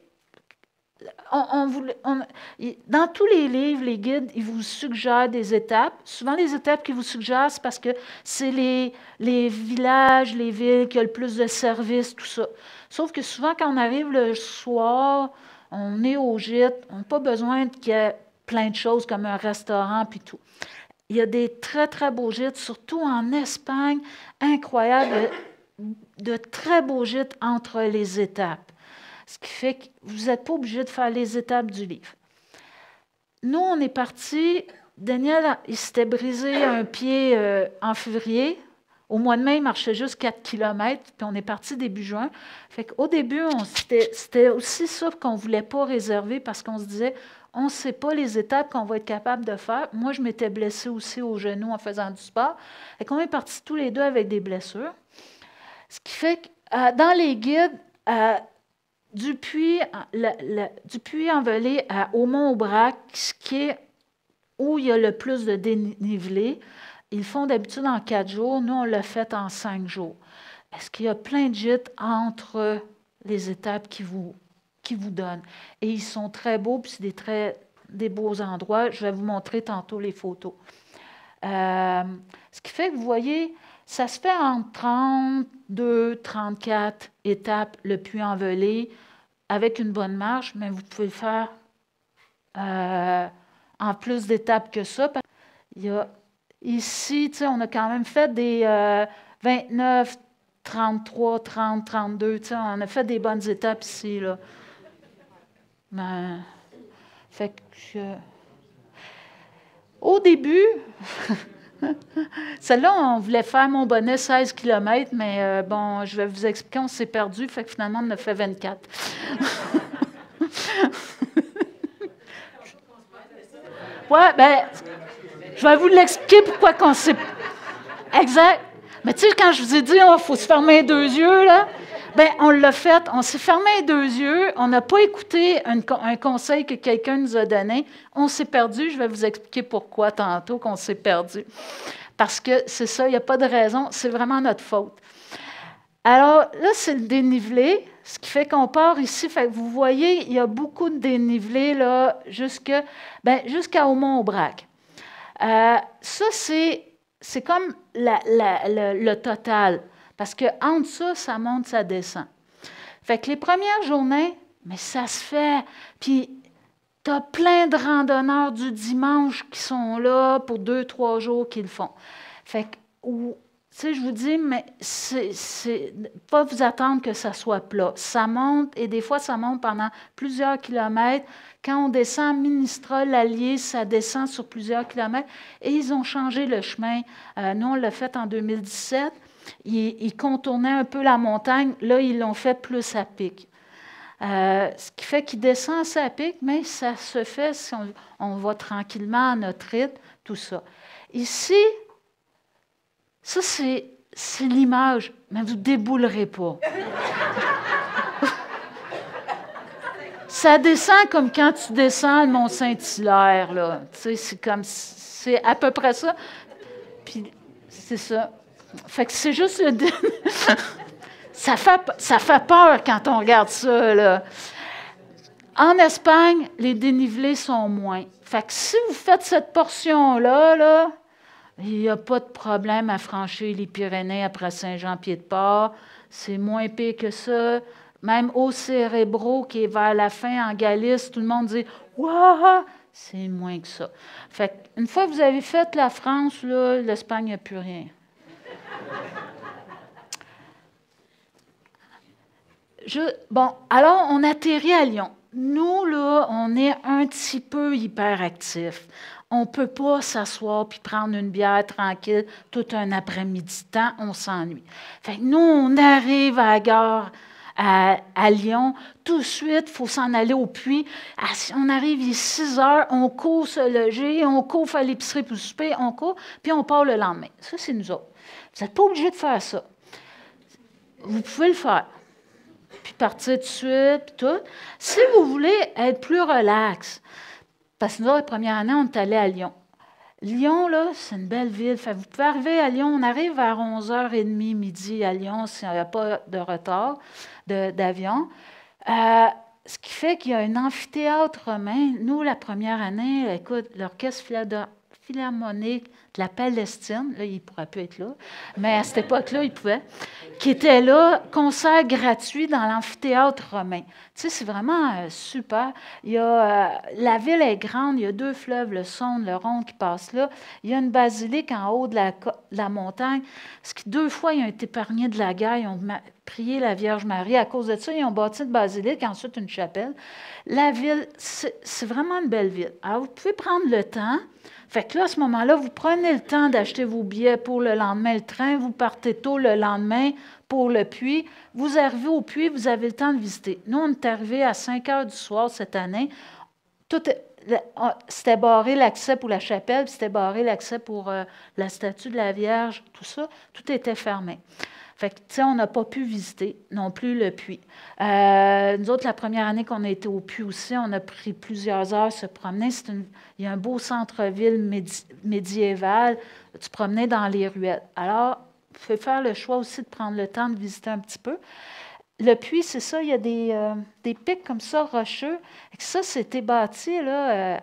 Dans tous les livres, les guides, ils vous suggèrent des étapes. Souvent, les étapes qu'ils vous suggèrent, c'est parce que c'est les villages, les villes qui ont le plus de services, tout ça. Sauf que souvent, quand on arrive le soir, on est au gîte, on n'a pas besoin qu'il y ait plein de choses comme un restaurant puis tout. Il y a des très, très beaux gîtes, surtout en Espagne, incroyable, de très beaux gîtes entre les étapes. Ce qui fait que vous n'êtes pas obligé de faire les étapes du livre. Nous, on est partis. Daniel, il s'était brisé un pied en février. Au mois de mai, il marchait juste 4 km, puis on est parti début juin. Fait qu'au début, c'était aussi ça qu'on ne voulait pas réserver parce qu'on se disait, on ne sait pas les étapes qu'on va être capable de faire. Moi, je m'étais blessée aussi au genou en faisant du sport. Fait qu'on est partis tous les deux avec des blessures. Ce qui fait que dans les guides, du puits envolé à Aumont-Aubrac, où il y a le plus de dénivelé, ils font d'habitude en 4 jours. Nous, on l'a fait en 5 jours. Est-ce qu'il y a plein de gîtes entre les étapes qui vous donnent? Et ils sont très beaux, puis c'est des beaux endroits. Je vais vous montrer tantôt les photos. Ce qui fait que vous voyez, ça se fait en 32, 34 étapes, le puits envolé, avec une bonne marche, mais vous pouvez le faire en plus d'étapes que ça. Il y a, ici, on a quand même fait des 29, 33, 30, 32. On a fait des bonnes étapes ici. Là. Fait que, au début, celle-là, on voulait faire mon bonnet 16 km, mais bon, je vais vous expliquer, on s'est perdu, fait que finalement, on en a fait 24. Ouais, ben, je vais vous l'expliquer pourquoi qu'on s'est... Exact. Mais tu sais, quand je vous ai dit, il faut se fermer les 2 yeux, là, ben, on l'a fait, on s'est fermé les 2 yeux, on n'a pas écouté un conseil que quelqu'un nous a donné, on s'est perdu, je vais vous expliquer pourquoi tantôt qu'on s'est perdu. Parce que c'est ça, il n'y a pas de raison, c'est vraiment notre faute. Alors là, c'est le dénivelé, ce qui fait qu'on part ici, fait que vous voyez, il y a beaucoup de dénivelé là, jusqu'à Aumont-Aubrac. Ça, c'est comme le total. Parce qu'entre ça, ça monte, ça descend. Fait que les premières journées, mais ça se fait. Puis, tu as plein de randonneurs du dimanche qui sont là pour 2-3 jours qu'ils le font. Fait que, tu sais, je vous dis, mais c'est pas vous attendre que ça soit plat. Ça monte, et des fois, ça monte pendant plusieurs kilomètres. Quand on descend Ministrol, l'Allier, ça descend sur plusieurs kilomètres. Et ils ont changé le chemin. Nous, on l'a fait en 2017. Ils contournaient un peu la montagne. Là, ils l'ont fait plus à pic. Ce qui fait qu'ils descendent assez à pic, mais ça se fait si on va tranquillement à notre rythme, tout ça. Ici, ça, c'est l'image, mais vous ne déboulerez pas. Ça descend comme quand tu descends le Mont-Saint-Hilaire, là. Tu sais, c'est à peu près ça. Puis, c'est ça. Fait que c'est juste ça fait peur quand on regarde ça, là. En Espagne, les dénivelés sont moins. Fait que si vous faites cette portion-là, là, il n'y a pas de problème à franchir les Pyrénées après Saint-Jean-Pied-de-Port. C'est moins pire que ça. Même au Cérébro, qui est vers la fin en Galice, tout le monde dit « Waouh! » C'est moins que ça. Fait qu'une fois que vous avez fait la France, là, l'Espagne, il n'y a plus rien. Bon, alors, on atterrit à Lyon. Nous, là, on est un petit peu hyperactifs. On ne peut pas s'asseoir puis prendre une bière tranquille tout un après-midi de temps, on s'ennuie. Fait que nous, on arrive à la gare à Lyon, tout de suite, il faut s'en aller au puits. On arrive, il est 6 heures, on court se loger, on court faire l'épicerie pour souper, on court, puis on part le lendemain. Ça, c'est nous autres. Vous n'êtes pas obligés de faire ça. vous pouvez le faire. Puis partir tout de suite, puis tout. Si vous voulez être plus relax, parce que nous, la première année, on est allé à Lyon. Lyon, là, c'est une belle ville. Fait, vous pouvez arriver à Lyon. On arrive vers 11h30, midi à Lyon, s'il n'y a pas de retard d'avion. Ce qui fait qu'il y a un amphithéâtre romain. Nous, la première année, écoute, l'orchestre philharmonique de la Palestine, là, il ne pourrait plus être là, mais à cette époque-là, il pouvait, qui était là, concert gratuit dans l'amphithéâtre romain. Tu sais, c'est vraiment super. Il y a, la ville est grande, il y a 2 fleuves, le Saône, le Rhône qui passent là. Il y a une basilique en haut de la montagne. Ce qui, 2 fois, ils ont été épargnés de la guerre, ils ont prié la Vierge Marie. À cause de ça, ils ont bâti une basilique, ensuite une chapelle. La ville, c'est vraiment une belle ville. Alors, vous pouvez prendre le temps. Fait que là, à ce moment-là, vous prenez le temps d'acheter vos billets pour le lendemain, le train, vous partez tôt le lendemain pour le puits. Vous arrivez au puits, vous avez le temps de visiter. Nous, on est arrivés à 5 heures du soir cette année. C'était barré l'accès pour la chapelle, puis c'était barré l'accès pour la statue de la Vierge, tout ça. Tout était fermé. Fait que, tu sais, on n'a pas pu visiter non plus le puits. Nous autres, la première année qu'on a été au puits aussi, on a pris plusieurs heures se promener. Il y a un beau centre-ville médiéval. Tu promenais dans les ruelles. Alors, vous pouvez faire le choix aussi de prendre le temps de visiter un petit peu. Le puits, c'est ça, il y a des pics comme ça, rocheux. Et ça, c'était bâti, là,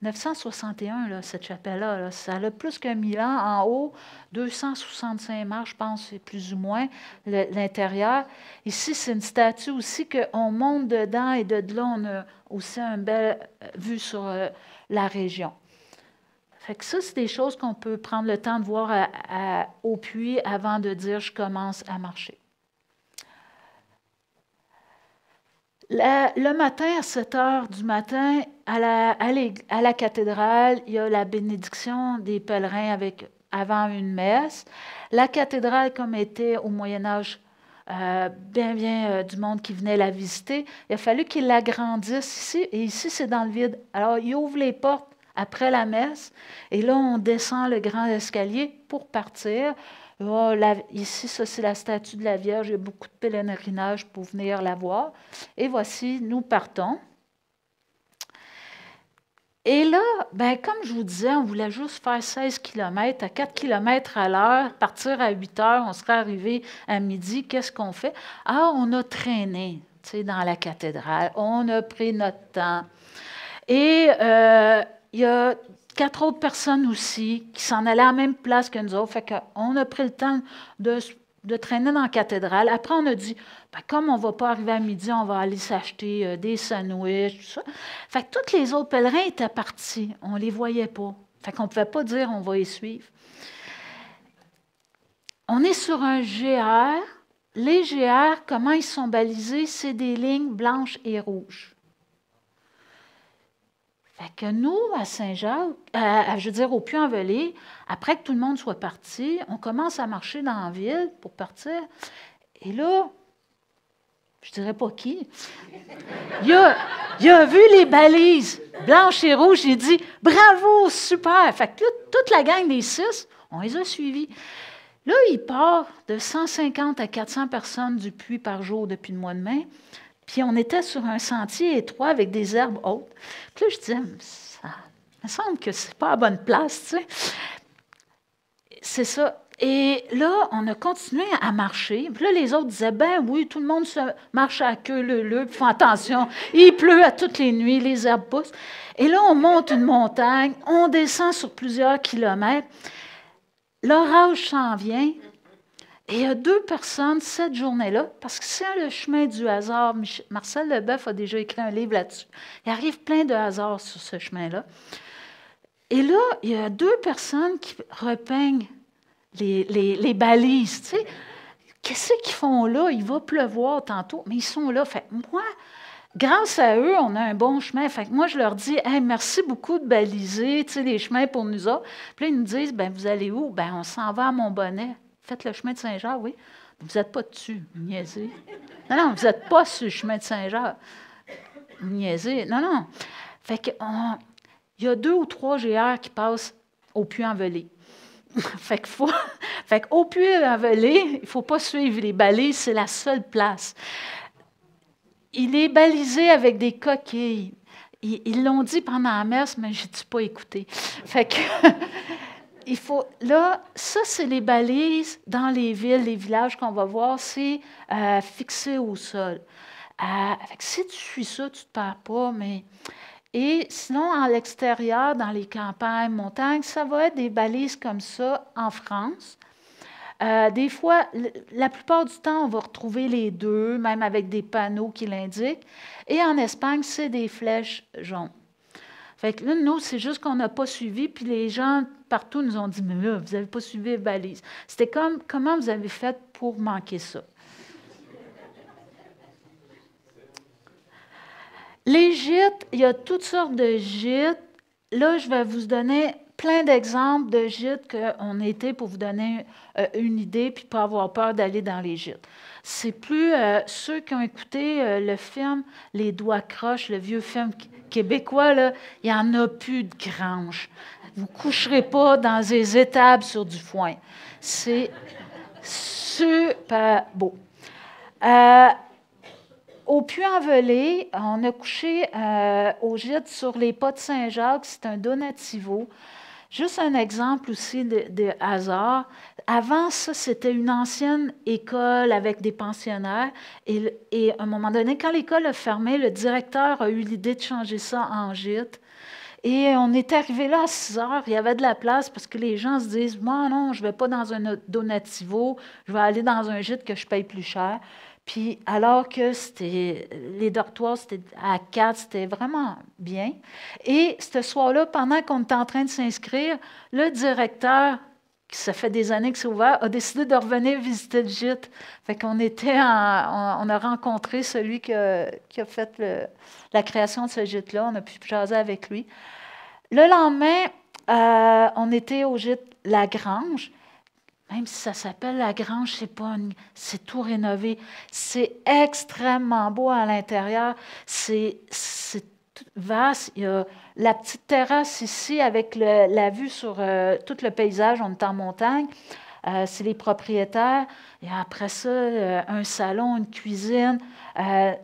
961, là, cette chapelle-là. Là. Ça a plus que 1000 ans. En haut, 265 marches, je pense, c'est plus ou moins l'intérieur. Ici, c'est une statue aussi qu'on monte dedans et de là, on a aussi une belle vue sur la région. Fait que ça, c'est des choses qu'on peut prendre le temps de voir au puits avant de dire « je commence à marcher ». Le matin, à 7 heures du matin, à la cathédrale, il y a la bénédiction des pèlerins avant une messe. La cathédrale, comme était au Moyen Âge, bien du monde qui venait la visiter, il a fallu qu'ils l'agrandissent ici, et ici, c'est dans le vide. Alors, ils ouvrent les portes après la messe, et là, on descend le grand escalier pour partir. Oh, ici, ça, c'est la statue de la Vierge. Il y a beaucoup de pèlerinage pour venir la voir. Et voici, nous partons. Et là, ben, comme je vous disais, on voulait juste faire 16 km à 4 km à l'heure, partir à 8 heures, on serait arrivé à midi. Qu'est-ce qu'on fait? Ah, on a traîné, tu sais, dans la cathédrale. On a pris notre temps. Et il y a 4 autres personnes aussi qui s'en allaient à la même place que nous autres. Fait qu'on a pris le temps de traîner dans la cathédrale. Après, on a dit, ben, comme on ne va pas arriver à midi, on va aller s'acheter des sandwichs, tout ça. Fait que tous les autres pèlerins étaient partis. On ne les voyait pas. Fait qu'on ne pouvait pas dire, on va les suivre. On est sur un GR. Les GR, comment ils sont balisés? C'est des lignes blanches et rouges. Fait que nous, à Saint-Jacques, je veux dire, au Puy-en-Velay, après que tout le monde soit parti, on commence à marcher dans la ville pour partir. Et là, je dirais pas qui, il a vu les balises blanches et rouges, il dit « Bravo, super! » Fait que là, toute la gang des 6, on les a suivis. Là, il part de 150 à 400 personnes du puits par jour depuis le mois de mai. Puis on était sur un sentier étroit avec des herbes hautes. Puis là, je disais, ça me semble que c'est pas la bonne place, tu sais. C'est ça. Et là, on a continué à marcher. Puis là, les autres disaient, ben oui, tout le monde marche à queue leu, puis font attention. Il pleut à toutes les nuits, les herbes poussent. Et là, on monte une montagne, on descend sur plusieurs kilomètres. L'orage s'en vient. Et il y a 2 personnes cette journée-là, parce que c'est le chemin du hasard. Marcel Leboeuf a déjà écrit un livre là-dessus. Il arrive plein de hasards sur ce chemin-là. Et là, il y a 2 personnes qui repeignent les balises. Tu sais. Qu'est-ce qu'ils font là? Il va pleuvoir tantôt, mais ils sont là. Fait moi, grâce à eux, on a un bon chemin. Fait que moi, je leur dis, hey, merci beaucoup de baliser les chemins pour nous autres. Puis là, ils nous disent, ben, vous allez où? Ben, on s'en va à Montbonnet. Faites le chemin de Saint-Jacques, oui. Vous n'êtes pas dessus, vous niaisez. Non, vous n'êtes pas sur le chemin de Saint-Jacques. Vous niaisez. Non. Fait que, il y a 2 ou 3 GR qui passent au Puy-en-Velay. Fait qu'il Fait qu'au puits à voler, il ne faut pas suivre les balises, c'est la seule place. Il est balisé avec des coquilles. Ils l'ont dit pendant la messe, mais je n'ai pas écouté. Fait que, il faut, là, ça, c'est les balises dans les villes, les villages qu'on va voir, c'est fixé au sol. Fait que si tu suis ça, tu ne te perds pas, mais... Et sinon, à l'extérieur, dans les campagnes, montagnes, ça va être des balises comme ça en France. Des fois, la plupart du temps, on va retrouver les deux, même avec des panneaux qui l'indiquent. Et en Espagne, c'est des flèches jaunes. Fait que là, nous, c'est juste qu'on n'a pas suivi, puis les gens partout nous ont dit, mais là, vous n'avez pas suivi les balises. C'était comme, comment vous avez fait pour manquer ça? Les gîtes, il y a toutes sortes de gîtes. Là, je vais vous donner plein d'exemples de gîtes qu'on a été pour vous donner une idée puis pas avoir peur d'aller dans les gîtes. C'est plus ceux qui ont écouté le film Les Doigts croches, le vieux film québécois, là, il n'y en a plus de grange. Vous ne coucherez pas dans des étables sur du foin. C'est super beau. Au Puy-en-Velay, on a couché au gîte sur les pas de Saint-Jacques. C'est un donativo. Juste un exemple aussi de hasard. Avant ça, c'était une ancienne école avec des pensionnaires. Et à un moment donné, quand l'école a fermé, le directeur a eu l'idée de changer ça en gîte. Et on est arrivé là à 6 heures, il y avait de la place parce que les gens se disent, moi non, je ne vais pas dans un donativo, je vais aller dans un gîte que je paye plus cher. Puis alors que les dortoirs, c'était à 4, c'était vraiment bien. Et ce soir-là, pendant qu'on était en train de s'inscrire, le directeur, qui ça fait des années que c'est ouvert, a décidé de revenir visiter le gîte. Fait qu'on on a rencontré celui qui a fait la création de ce gîte-là. On a pu jaser avec lui. Le lendemain, on était au gîte La Grange. Même si ça s'appelle La Grange, c'est tout rénové. C'est extrêmement beau à l'intérieur. C'est tout vaste. Il y a la petite terrasse ici avec la vue sur tout le paysage. On est en montagne. C'est les propriétaires. Et après ça, un salon, une cuisine.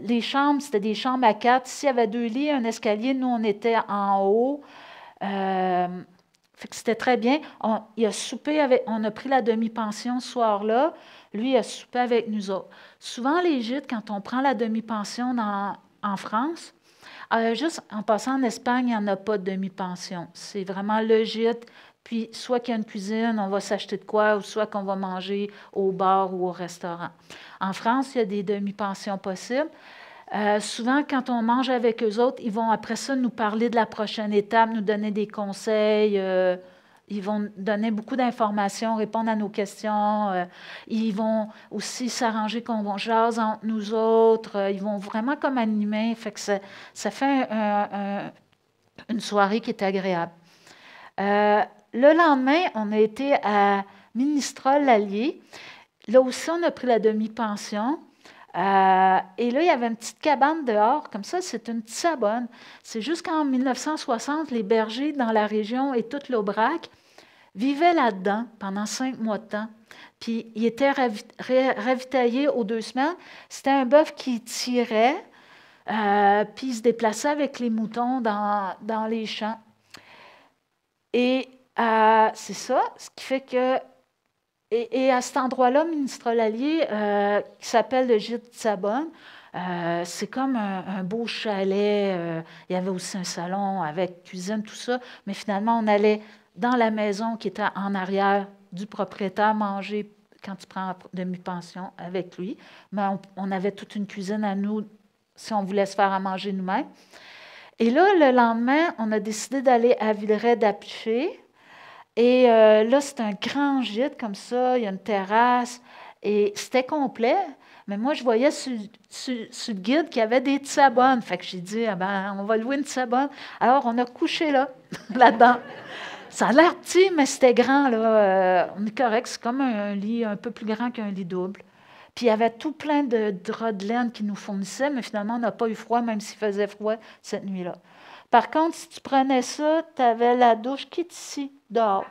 Les chambres, c'était des chambres à 4. Ici, il y avait 2 lits, un escalier. Nous, on était en haut. Fait que c'était très bien. Il a soupé on a pris la demi-pension ce soir-là. Lui, il a soupé avec nous autres. Souvent, les gîtes, quand on prend la demi-pension en France, juste en passant en Espagne, il n'y en a pas de demi-pension. C'est vraiment le gîte. Puis, soit qu'il y a une cuisine, on va s'acheter de quoi, ou soit qu'on va manger au bar ou au restaurant. En France, il y a des demi-pensions possibles. Souvent, quand on mange avec eux autres, ils vont après ça nous parler de la prochaine étape, nous donner des conseils. Ils vont donner beaucoup d'informations, répondre à nos questions. Ils vont aussi s'arranger qu'on jase entre nous autres. Ils vont vraiment comme animer. Fait que ça fait une soirée qui est agréable. Le lendemain, on a été à Ministrol-l'Allier. Là aussi, on a pris la demi-pension. Et là, il y avait une petite cabane dehors, comme ça, c'est une petite sabonne. C'est jusqu'en 1960, les bergers dans la région et toute l'Aubrac vivaient là-dedans pendant 5 mois de temps. Puis, ils étaient ravitaillés aux 2 semaines. C'était un bœuf qui tirait, puis il se déplaçait avec les moutons dans les champs. Et c'est ça, ce qui fait que et à cet endroit-là, Ministrol-l'Allier, qui s'appelle le gîte de Sabonne, c'est comme un beau chalet. Il y avait aussi un salon avec cuisine, tout ça. Mais finalement, on allait dans la maison qui était en arrière du propriétaire manger quand tu prends demi-pension avec lui. Mais on avait toute une cuisine à nous si on voulait se faire à manger nous-mêmes. Et là, le lendemain, on a décidé d'aller à Villeray-d'Apcher. Et là, c'est un grand gîte comme ça, il y a une terrasse, et c'était complet. Mais moi, je voyais sur le guide qu'il y avait des tsabones. Fait que j'ai dit, ah ben, on va louer une tsabonne. Alors, on a couché là, là-dedans. Ça a l'air petit, mais c'était grand, là. On est correct, c'est comme un lit un peu plus grand qu'un lit double. Puis il y avait tout plein de draps de laine qui nous fournissaient, mais finalement, on n'a pas eu froid, même s'il faisait froid cette nuit-là. Par contre, si tu prenais ça, tu avais la douche qui est ici, dehors.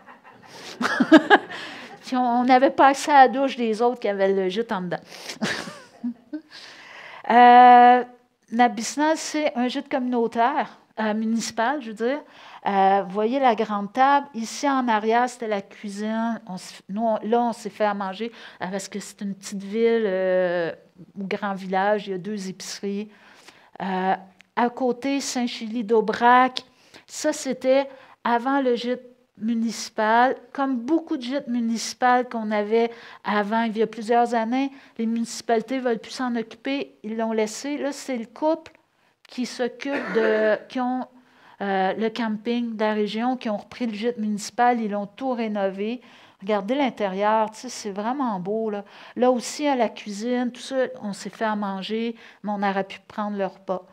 Puis on n'avait pas accès à la douche des autres qui avaient le gîte en dedans. Nabisna, c'est un gîte communautaire, municipal, je veux dire. Vous voyez la grande table. Ici, en arrière, c'était la cuisine. Là, on s'est fait à manger parce que c'est une petite ville ou grand village. Il y a 2 épiceries. À côté, Saint-Chély-d'Aubrac. Ça, c'était avant le gîte municipal. Comme beaucoup de gîtes municipaux qu'on avait avant, il y a plusieurs années, les municipalités ne veulent plus s'en occuper. Ils l'ont laissé. Là, c'est le couple qui s'occupe qui ont le camping de la région, qui ont repris le gîte municipal, ils l'ont tout rénové. Regardez l'intérieur, tu sais, c'est vraiment beau. Là aussi, à la cuisine, tout ça, on s'est fait à manger, mais on aurait pu prendre le repas.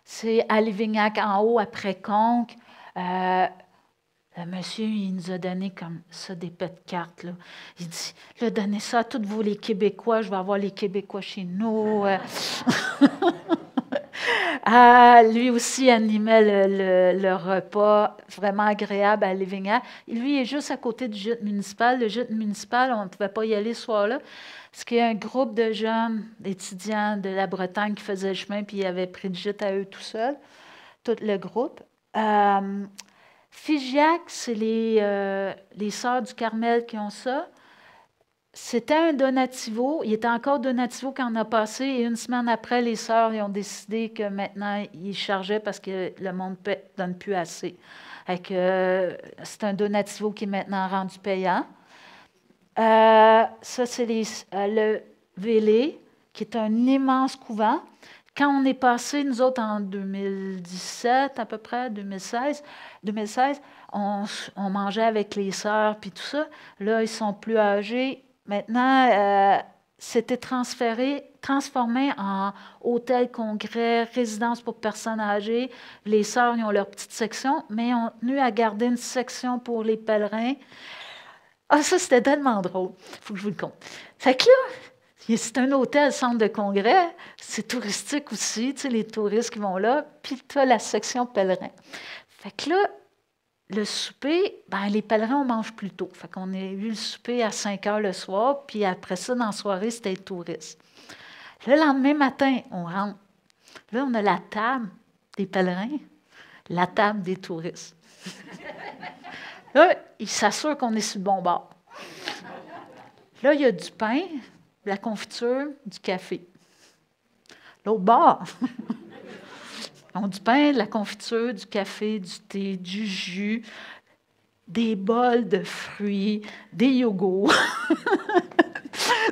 C'est à Lévignac en haut, après Conques. Le monsieur, il nous a donné comme ça des pets de cartes. Là. Il dit, là, donnez ça à tous vous les Québécois, je vais avoir les Québécois chez nous. Lui aussi animait le repas, vraiment agréable à Lévignac. Lui, il est juste à côté du gîte municipal. Le gîte municipal, on ne pouvait pas y aller ce soir-là, parce qu'il y a un groupe de jeunes étudiants de la Bretagne qui faisaient le chemin, puis ils avaient pris le gîte à eux tout seuls, tout le groupe. Figeac, c'est les Sœurs du Carmel qui ont ça. C'était un donativo. Il était encore donativo quand on a passé. Et une semaine après, les sœurs ils ont décidé que maintenant, ils chargeaient parce que le monde ne donne plus assez. C'est un donativo qui est maintenant rendu payant. Ça, c'est le Vélé, qui est un immense couvent. Quand on est passé, nous autres, en 2017, à peu près, 2016, on mangeait avec les sœurs, puis tout ça. Là, ils sont plus âgés. Maintenant, c'était transformé en hôtel congrès, résidence pour personnes âgées. Les sœurs, ils ont leur petite section, mais ils ont tenu à garder une section pour les pèlerins. Ah, ça, c'était tellement drôle. Il faut que je vous le conte. Fait que là, c'est un hôtel, centre de congrès. C'est touristique aussi, tu sais, les touristes qui vont là. Puis tu as la section pèlerin. Fait que là, le souper, les pèlerins, on mange plus tôt. Fait qu'on a eu le souper à 5 heures le soir, puis après ça, dans la soirée, c'était les touristes. Le lendemain matin, on rentre. Là, on a la table des pèlerins, la table des touristes. Là, ils s'assurent qu'on est sur le bon bord. Là, il y a du pain, de la confiture, du café. L'autre bord, ils ont du pain, de la confiture, du café, du thé, du jus, des bols de fruits, des yogourts.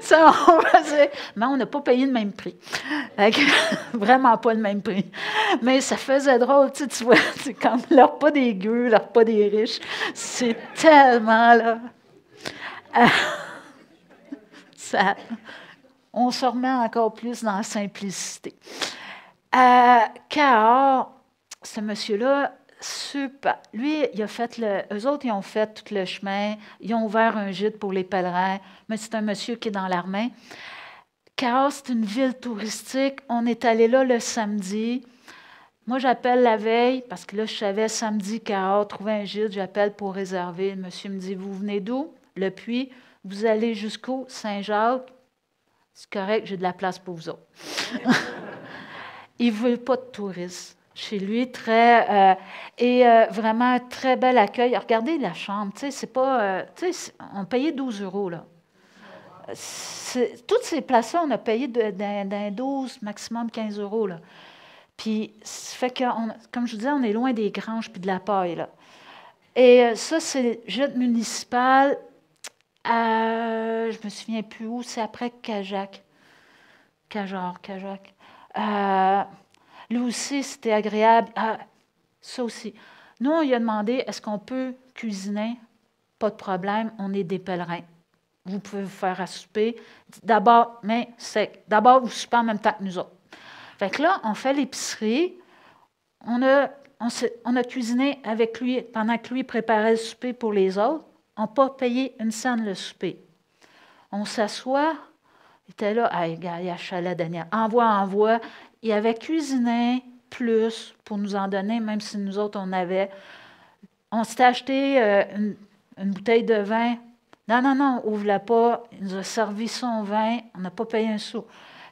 Ça, on faisait, mais on n'a pas payé le même prix. Vraiment pas le même prix. Mais ça faisait drôle, tu vois, c'est comme le repas des gueux, le repas des riches. C'est tellement, là... on se remet encore plus dans la simplicité. Cahors, ce monsieur-là, super. Lui, il a fait eux autres, ils ont fait tout le chemin. Ils ont ouvert un gîte pour les pèlerins. Mais c'est un monsieur qui est dans l'armée. Cahors, c'est une ville touristique. On est allé là le samedi. Moi, j'appelle la veille, parce que là, je savais samedi, Cahors, trouver un gîte. J'appelle pour réserver. Le monsieur me dit, vous venez d'où? Le Puy. Vous allez jusqu'où? Saint-Jacques. C'est correct, j'ai de la place pour vous autres. Il ne veut pas de touristes. Chez lui, vraiment un très bel accueil. Regardez la chambre, tu sais, c'est pas... on payait 12 €, là. Toutes ces places-là, on a payé d'un 12, maximum 15 €, là. Puis, ça fait que, comme je vous disais, on est loin des granges puis de la paille, là. Et ça, c'est le gîte municipal. Je me souviens plus où, c'est après Cajac. Cajac. Lui aussi, c'était agréable. Ça aussi. Nous, on lui a demandé, est-ce qu'on peut cuisiner? Pas de problème, on est des pèlerins. Vous pouvez vous faire à souper. D'abord, vous soupez en même temps que nous autres. Fait que là, on fait l'épicerie. On a cuisiné avec lui, pendant que lui préparait le souper pour les autres. On n'a pas payé une scène le souper. On s'assoit. Il était là, il achalait Daniel. Envoie. Il avait cuisiné plus pour nous en donner, même si nous autres, on s'était acheté une bouteille de vin. Non, non, non, ouvre-la pas. Il nous a servi son vin. On n'a pas payé un sou.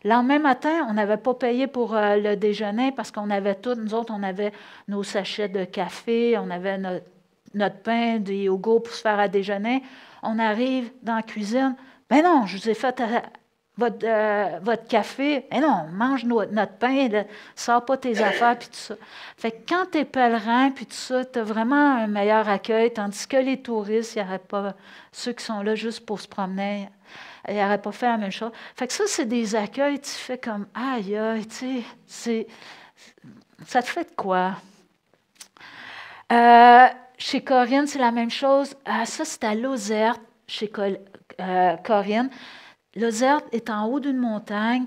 Le lendemain matin, on n'avait pas payé pour le déjeuner parce qu'on avait tout. Nous autres, on avait nos sachets de café, on avait notre pain, des yogourts pour se faire à déjeuner. On arrive dans la cuisine. Ben non, je vous ai fait votre café. Ben non, mange notre pain, là, sors pas tes affaires, puis tout ça. Fait que quand tu es pèlerin, puis tout ça, tu as vraiment un meilleur accueil, tandis que les touristes, il n'y aurait pas, ceux qui sont là juste pour se promener, ils n'auraient pas fait la même chose. Fait que ça, c'est des accueils, tu fais comme, aïe, aïe, tu sais, ça te fait de quoi? Chez Corinne, c'est la même chose. Ça, c'est à Lozerte, chez Corinne. Lozerte est en haut d'une montagne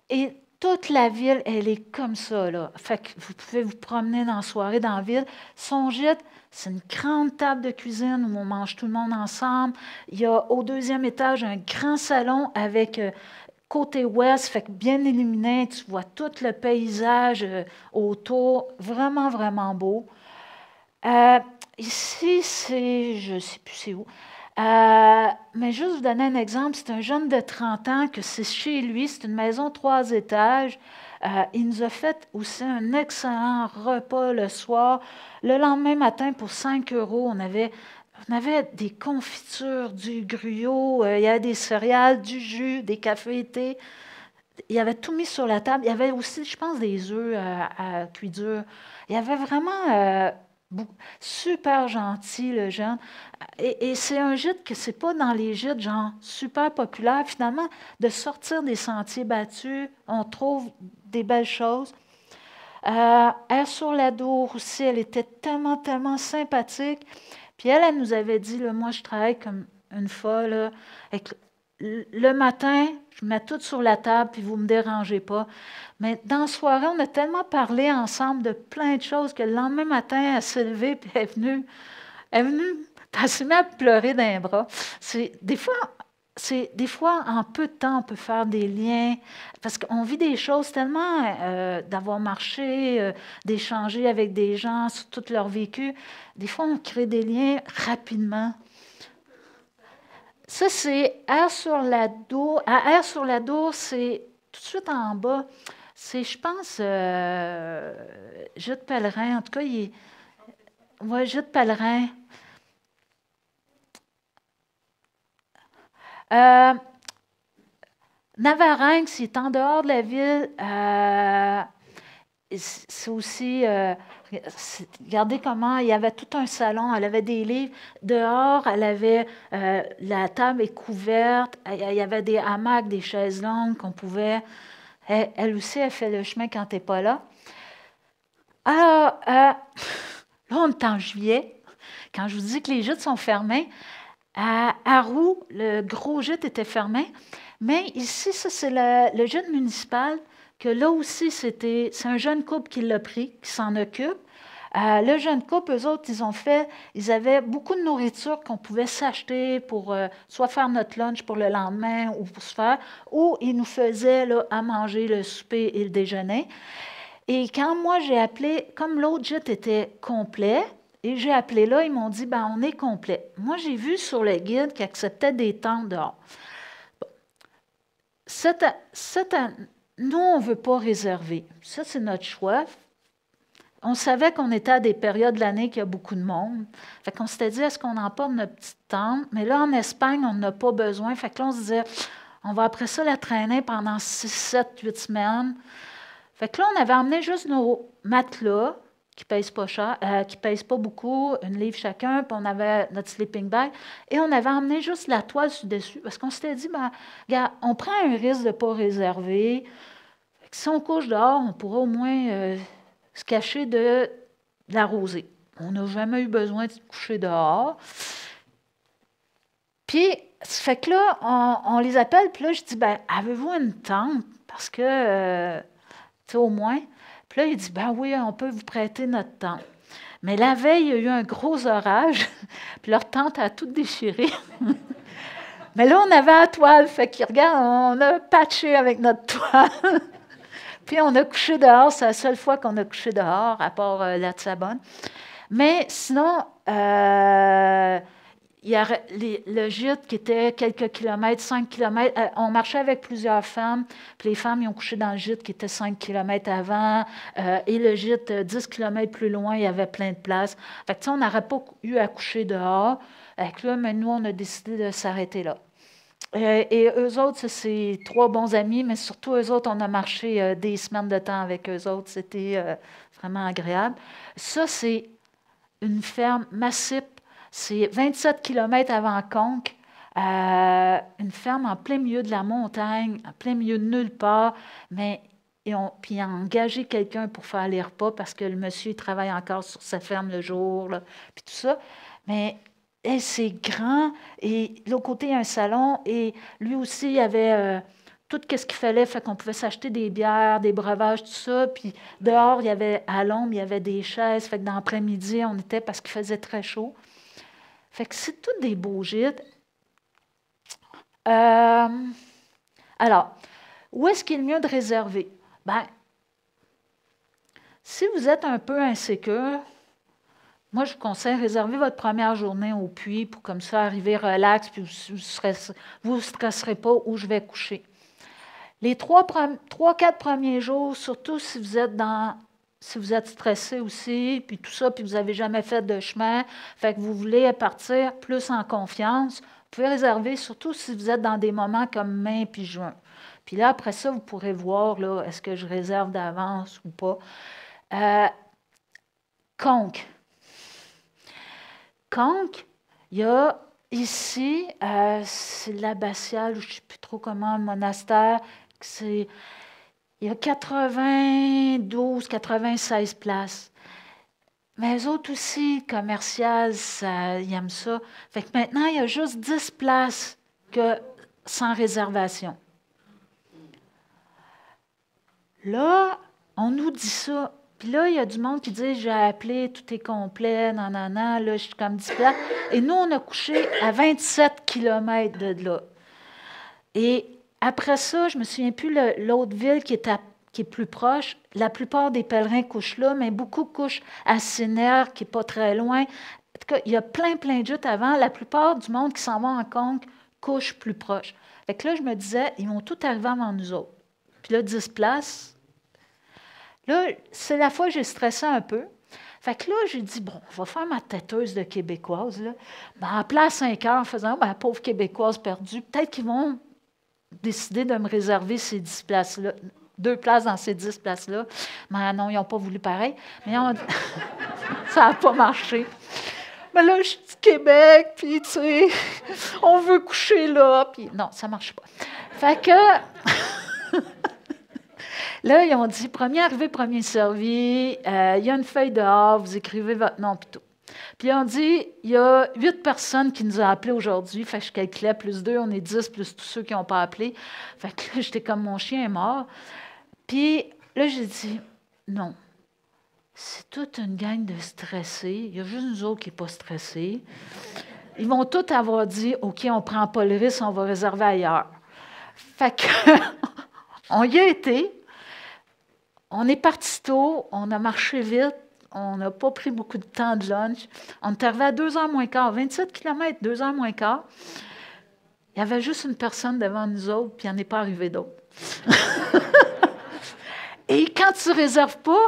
et toute la ville, elle est comme ça, là. Fait que vous pouvez vous promener dans la soirée dans la ville. Son gîte, c'est une grande table de cuisine où on mange tout le monde ensemble. Il y a au deuxième étage un grand salon avec côté ouest, fait que bien illuminé. Tu vois tout le paysage autour. Vraiment, vraiment beau. Ici, c'est, je ne sais plus c'est où. Mais juste vous donner un exemple, c'est un jeune de 30 ans que c'est chez lui, c'est une maison 3 étages. Il nous a fait aussi un excellent repas le soir. Le lendemain matin, pour 5 euros, on avait des confitures, du gruau, il y avait des céréales, du jus, des cafés, thé. Il avait tout mis sur la table. Il y avait aussi, je pense, des œufs à cuisure. Il y avait vraiment super gentil, le jeune. Et c'est un gîte que c'est pas dans les gîtes, genre, super populaire. Finalement, de sortir des sentiers battus, on trouve des belles choses. Elle sur la Dour aussi, elle était tellement, tellement sympathique. Puis elle nous avait dit, là, moi, je travaille comme une folle, là, avec le matin, je mets tout sur la table, puis vous ne me dérangez pas. Mais dans la soirée, on a tellement parlé ensemble de plein de choses que le lendemain matin, elle s'est levée, puis elle est venue, puis elle s'est mise à pleurer dans les bras. Des fois, en peu de temps, on peut faire des liens, parce qu'on vit des choses tellement, d'avoir marché, d'échanger avec des gens sur tout leur vécu. Des fois, on crée des liens rapidement. Ça, c'est Air sur la Dour. À Air sur la Dour, c'est tout de suite en bas. C'est, je pense, Gîte Pèlerin. En tout cas, ouais, Gîte Pèlerin. Euh, Navarinx, il est en dehors de la ville. C'est aussi, regardez comment, il y avait tout un salon, elle avait des livres. Dehors, elle avait, la table est couverte, il y avait des hamacs, des chaises longues qu'on pouvait. Elle aussi, elle fait le chemin quand tu n'es pas là. Alors, là, on est en juillet. Quand je vous dis que les gîtes sont fermés, à Roux, le gros gîte était fermé. Mais ici, ça, c'est le gîte municipal, que là aussi, c'est un jeune couple qui l'a pris, qui s'en occupe. Le jeune couple, eux autres, ils avaient beaucoup de nourriture qu'on pouvait s'acheter pour soit faire notre lunch pour le lendemain ou pour se faire, ou ils nous faisaient là, à manger le souper et le déjeuner. Et quand moi j'ai appelé, comme l'autre gîte était complet, et j'ai appelé là, ils m'ont dit, ben on est complet. Moi, j'ai vu sur le guide qu'ils acceptaient des tentes dehors. Nous, on ne veut pas réserver. Ça, c'est notre choix. On savait qu'on était à des périodes de l'année qu'il y a beaucoup de monde. Fait qu'on s'était dit, est-ce qu'on emporte notre petite tente? Mais là, en Espagne, on n'a pas besoin. Fait que là, on se disait, on va après ça la traîner pendant 6, 7, 8 semaines. Fait que là, on avait emmené juste nos matelas, qui ne pèsent pas cher, qui pèsent pas beaucoup, une livre chacun, puis on avait notre sleeping bag, et on avait emmené juste la toile dessus, parce qu'on s'était dit, ben, regarde, on prend un risque de ne pas réserver. Fait que si on couche dehors, on pourra au moins se cacher de la rosée. On n'a jamais eu besoin de se coucher dehors. Puis, ça fait que là, on les appelle, puis là, je dis, ben, avez-vous une tente? Parce que, tu sais, au moins. Puis là, il dit, ben oui, on peut vous prêter notre tente. Mais la veille, il y a eu un gros orage, puis leur tente a tout déchiré. Mais là, on avait la toile, fait qu'ils regardent, on a patché avec notre toile. Puis on a couché dehors, c'est la seule fois qu'on a couché dehors, à part la Tsabonne. Mais sinon, le gîte qui était quelques kilomètres, 5 kilomètres, on marchait avec plusieurs femmes, puis les femmes, ils ont couché dans le gîte qui était 5 kilomètres avant, et le gîte, 10 kilomètres plus loin, il y avait plein de places. Fait que, on n'aurait pas eu à coucher dehors. Avec là, mais nous, on a décidé de s'arrêter là. Et eux autres, ça, c'est 3 bons amis, mais surtout eux autres, on a marché des semaines de temps avec eux autres. C'était vraiment agréable. Ça, c'est une ferme massive. C'est 27 kilomètres avant Conques, une ferme en plein milieu de la montagne, en plein milieu de nulle part, mais puis ils ont engagé quelqu'un pour faire les repas parce que le monsieur il travaille encore sur sa ferme le jour, là, puis tout ça. Mais c'est grand, et de l'autre côté, il y a un salon, et lui aussi, il y avait tout ce qu'il fallait, fait qu'on pouvait s'acheter des bières, des breuvages, tout ça, puis dehors, il y avait, à l'ombre, il y avait des chaises, fait que dans l'après-midi, on était, parce qu'il faisait très chaud. Fait que c'est tous des beaux gîtes. Alors, où est-ce qu'il est mieux de réserver? Bien, si vous êtes un peu insécure, moi, je vous conseille de réserver votre première journée au puits pour comme ça arriver relax, puis vous ne stresserez pas où je vais coucher. Les 3-4 premiers jours, surtout si vous êtes stressé aussi, puis tout ça, puis vous n'avez jamais fait de chemin, fait que vous voulez partir plus en confiance, vous pouvez réserver, surtout si vous êtes dans des moments comme mai puis juin. Puis là, après ça, vous pourrez voir, là, est-ce que je réserve d'avance ou pas. Conques. Conques, il y a ici, c'est l'abbatiale, je ne sais plus trop comment, le monastère, il y a 92, 96 places. Mais eux autres aussi, commerciales, ils aiment ça. Fait que maintenant, il y a juste 10 places sans réservation. Là, on nous dit ça. Puis là, il y a du monde qui dit « J'ai appelé, tout est complet, nanana, là, je suis comme 10 places. » Et nous, on a couché à 27 kilomètres de là. Et après ça, je ne me souviens plus l'autre ville qui est plus proche. La plupart des pèlerins couchent là, mais beaucoup couchent à Sénère, qui n'est pas très loin. En tout cas, il y a plein de gîtes avant. La plupart du monde qui s'en va en Conques couche plus proche. Fait que là, je me disais, ils vont tout arriver avant nous autres. Puis là, 10 places. Là, c'est la fois que j'ai stressé un peu. Fait que là, j'ai dit, bon, je vais faire ma têteuse de Québécoise. Là. Ben, en place 5 heures, en faisant, ben, pauvre Québécoise perdue, peut-être qu'ils vont décider de me réserver ces 10 places-là. 2 places dans ces 10 places-là. Mais non, ils n'ont pas voulu pareil. Mais ça n'a pas marché. Mais là, je suis du Québec, puis, tu sais, on veut coucher là. Puis, non, ça ne marche pas. Fait que, là, ils ont dit, premier arrivé, premier servi, il y a une feuille dehors, vous écrivez votre nom, puis tout. Puis on dit, il y a 8 personnes qui nous ont appelés aujourd'hui. Fait que je calculais plus 2, on est 10, plus tous ceux qui n'ont pas appelé. Fait que là, j'étais comme mon chien est mort. Puis là, j'ai dit, non, c'est toute une gang de stressés. Il y a juste nous autres qui n'est pas stressés. Ils vont tous avoir dit, OK, on ne prend pas le risque, on va réserver ailleurs. Fait que, on y a été. On est parti tôt, on a marché vite. On n'a pas pris beaucoup de temps de lunch. On est arrivé à 2h moins quart, 27 km, 2h moins quart. Il y avait juste une personne devant nous autres, puis il n'y en est pas arrivé d'autres. Et quand tu ne réserves pas,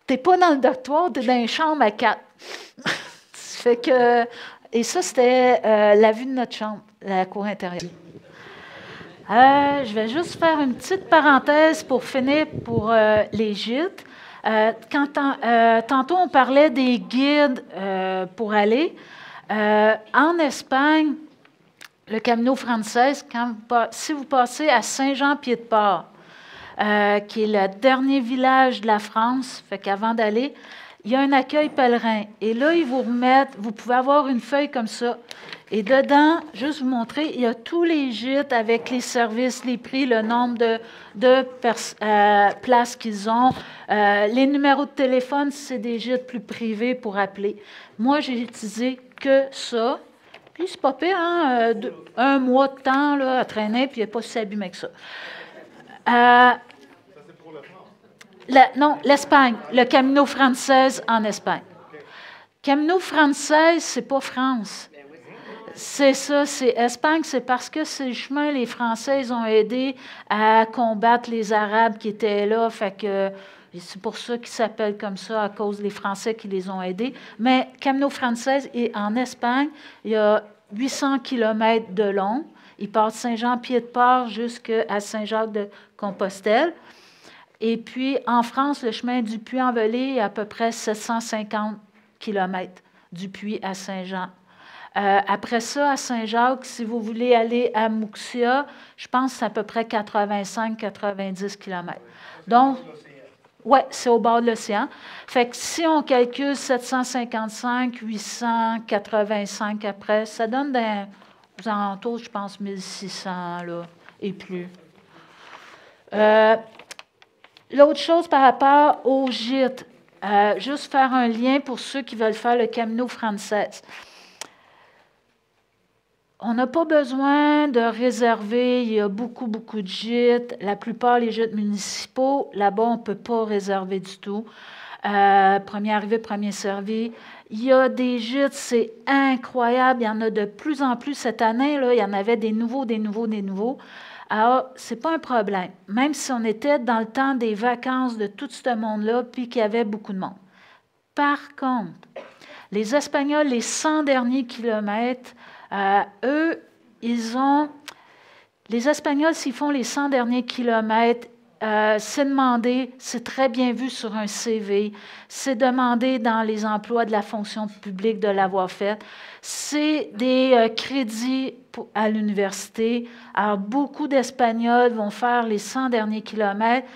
tu n'es pas dans le dortoir, tu es dans une chambre à 4. Fait que, et ça, c'était la vue de notre chambre, la cour intérieure. Je vais juste faire une petite parenthèse pour finir pour les gîtes. Tantôt, on parlait des guides pour aller. En Espagne, le Camino Frances, si vous passez à Saint-Jean-Pied-de-Port, qui est le dernier village de la France, fait qu'avant d'aller, il y a un accueil pèlerin. Et là, ils vous remettent, vous pouvez avoir une feuille comme ça. Et dedans, juste vous montrer, il y a tous les gîtes avec les services, les prix, le nombre de places qu'ils ont. Les numéros de téléphone, si c'est des gîtes plus privés pour appeler. Moi, j'ai utilisé que ça. Puis, c'est pas pire, hein? Un mois de temps là, à traîner, puis il n'est pas si abîmé que ça. Ça, c'est pour la France? Non, l'Espagne. Le Camino Frances en Espagne. Okay. Camino Frances, c'est pas France. C'est ça, c'est Espagne, c'est parce que ces chemins, les Français, ils ont aidé à combattre les Arabes qui étaient là, fait que c'est pour ça qu'ils s'appellent comme ça, à cause des Français qui les ont aidés. Mais Camino Frances, en Espagne, il y a 800 kilomètres de long. Il part de Saint-Jean-Pied-de-Port jusqu'à Saint-Jacques-de-Compostelle. Et puis, en France, le chemin du Puy-en-Velay est à peu près 750 kilomètres du Puy à Saint-Jean. Après ça, à Saint-Jacques, si vous voulez aller à Mouxia, je pense que c'est à peu près 85-90 kilomètres. Donc, oui, c'est au bord de l'océan. Fait que si on calcule 755, 885 après, ça donne aux alentours, je pense, 1600 là, et plus. L'autre chose par rapport au gîte, juste faire un lien pour ceux qui veulent faire le Camino Frances. On n'a pas besoin de réserver, il y a beaucoup de gîtes. La plupart des gîtes municipaux, là-bas, on ne peut pas réserver du tout. Premier arrivé, premier servi. Il y a des gîtes, c'est incroyable. Il y en a de plus en plus cette année. Là, il y en avait des nouveaux. Alors, ce n'est pas un problème. Même si on était dans le temps des vacances de tout ce monde-là, puis qu'il y avait beaucoup de monde. Par contre, les Espagnols, les 100 derniers kilomètres, eux, les Espagnols, s'ils font les 100 derniers kilomètres, c'est demandé, c'est très bien vu sur un CV, c'est demandé dans les emplois de la fonction publique de l'avoir fait. C'est des crédits à l'université. Alors, beaucoup d'Espagnols vont faire les 100 derniers kilomètres.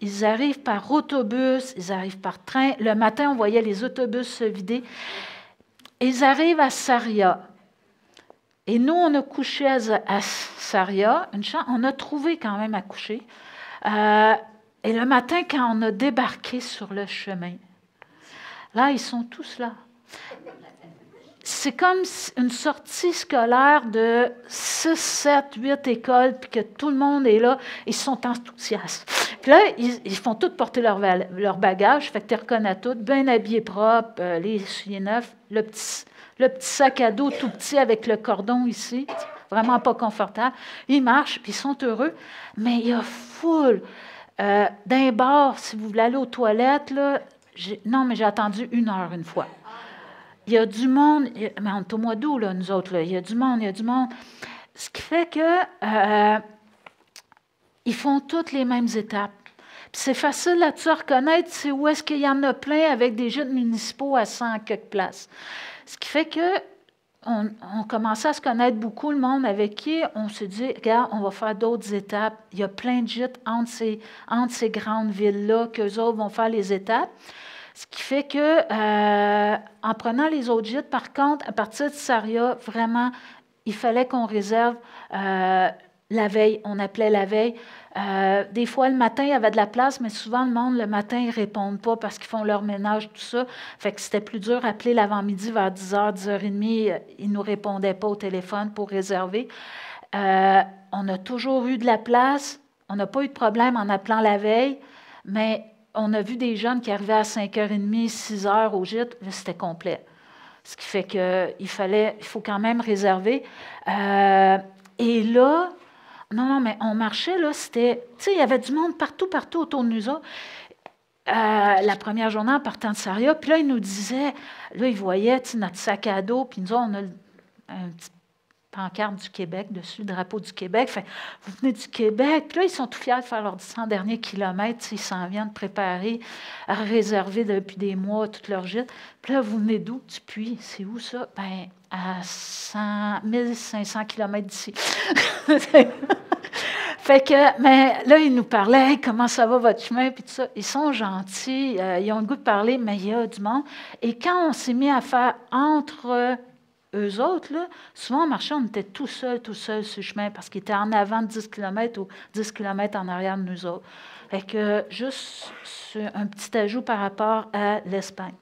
Ils arrivent par autobus, ils arrivent par train. Le matin, on voyait les autobus se vider. Ils arrivent à Sarria. Et nous, on a couché à Sarria. On a trouvé quand même à coucher. Et le matin, quand on a débarqué sur le chemin, là, ils sont tous là. C'est comme une sortie scolaire de 6, 7, 8 écoles, puis que tout le monde est là. Ils sont enthousiastes. Puis là, ils font tous porter leur bagage, fait que tu reconnais tout, bien habillés propres, les souliers neufs, le petit sac à dos tout petit avec le cordon ici, vraiment pas confortable. Ils marchent, puis ils sont heureux, mais il y a foule. D'un bar, si vous voulez aller aux toilettes, là, mais j'ai attendu 1 heure une fois. Il y a du monde, mais on est au mois d'août, là, nous autres, là, il y a du monde. Ce qui fait que ils font toutes les mêmes étapes. Puis c'est facile là, de se reconnaître, c'est où est-ce qu'il y en a plein avec des gîtes municipaux à 100 quelques places. Ce qui fait que on commençait à se connaître beaucoup, le monde avec qui on s'est dit, regarde, on va faire d'autres étapes. Il y a plein de gîtes entre ces grandes villes-là qu'eux autres vont faire les étapes. Ce qui fait que, en prenant les autres gîtes, par contre, à partir de Sarria, vraiment, il fallait qu'on réserve la veille. On appelait la veille. Des fois, le matin, il y avait de la place, mais souvent, le monde, le matin, ils ne répondent pas parce qu'ils font leur ménage, tout ça. Fait que c'était plus dur d'appeler l'avant-midi vers 10h, 10h30. Ils ne nous répondaient pas au téléphone pour réserver. On a toujours eu de la place. On n'a pas eu de problème en appelant la veille, mais on a vu des jeunes qui arrivaient à 5h30, 6h au gîte, c'était complet. Ce qui fait qu'il faut quand même réserver. Et là, non, mais on marchait, là, c'était, tu sais, il y avait du monde partout autour de nous autres. La première journée en partant de Sarria, puis là, ils nous disaient, là, ils voyaient notre sac à dos, puis nous autres, on a un petit pancarte du Québec dessus, le drapeau du Québec. Fait, vous venez du Québec. Puis là, ils sont tout fiers de faire leurs 100 derniers kilomètres. Ils s'en viennent préparer, à réserver depuis des mois tout leur gîte. Puis là, vous venez d'où? Du Puy. C'est où ça? Bien, à 1500 kilomètres d'ici. Fait que, mais là, ils nous parlaient, hey, comment ça va votre chemin, puis tout ça. Ils sont gentils, ils ont le goût de parler, mais il y a du monde. Et quand on s'est mis à faire entre eux autres, là, souvent on marchait, on était tout seul sur le chemin, parce qu'ils étaient en avant de 10 km ou 10 km en arrière de nous autres. Fait que juste un petit ajout par rapport à l'Espagne.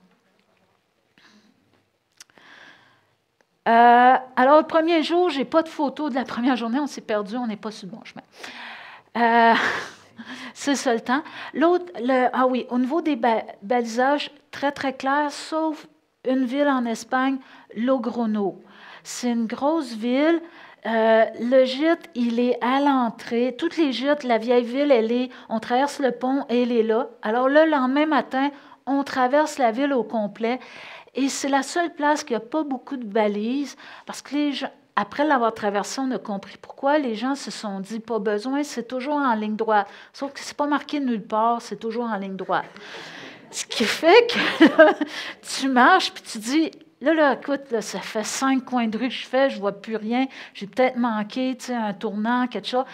Alors, le premier jour, je n'ai pas de photo de la première journée, on s'est perdu, on n'est pas sur le bon chemin. C'est ça le temps. L'autre, au niveau des balisages, très, très clair, sauf une ville en Espagne, Logroño. C'est une grosse ville. Le gîte, il est à l'entrée. Toutes les gîtes, la vieille ville, on traverse le pont et elle est là. Alors là, le lendemain matin, on traverse la ville au complet. Et c'est la seule place qui n'a pas beaucoup de balises, parce que les gens, après l'avoir traversé, on a compris pourquoi les gens se sont dit, pas besoin, c'est toujours en ligne droite. Sauf que c'est pas marqué nulle part, c'est toujours en ligne droite. Ce qui fait que là, tu marches, puis tu dis, là, écoute, là, ça fait 5 coins de rue que je fais, je ne vois plus rien, j'ai peut-être manqué, un tournant, quelque chose.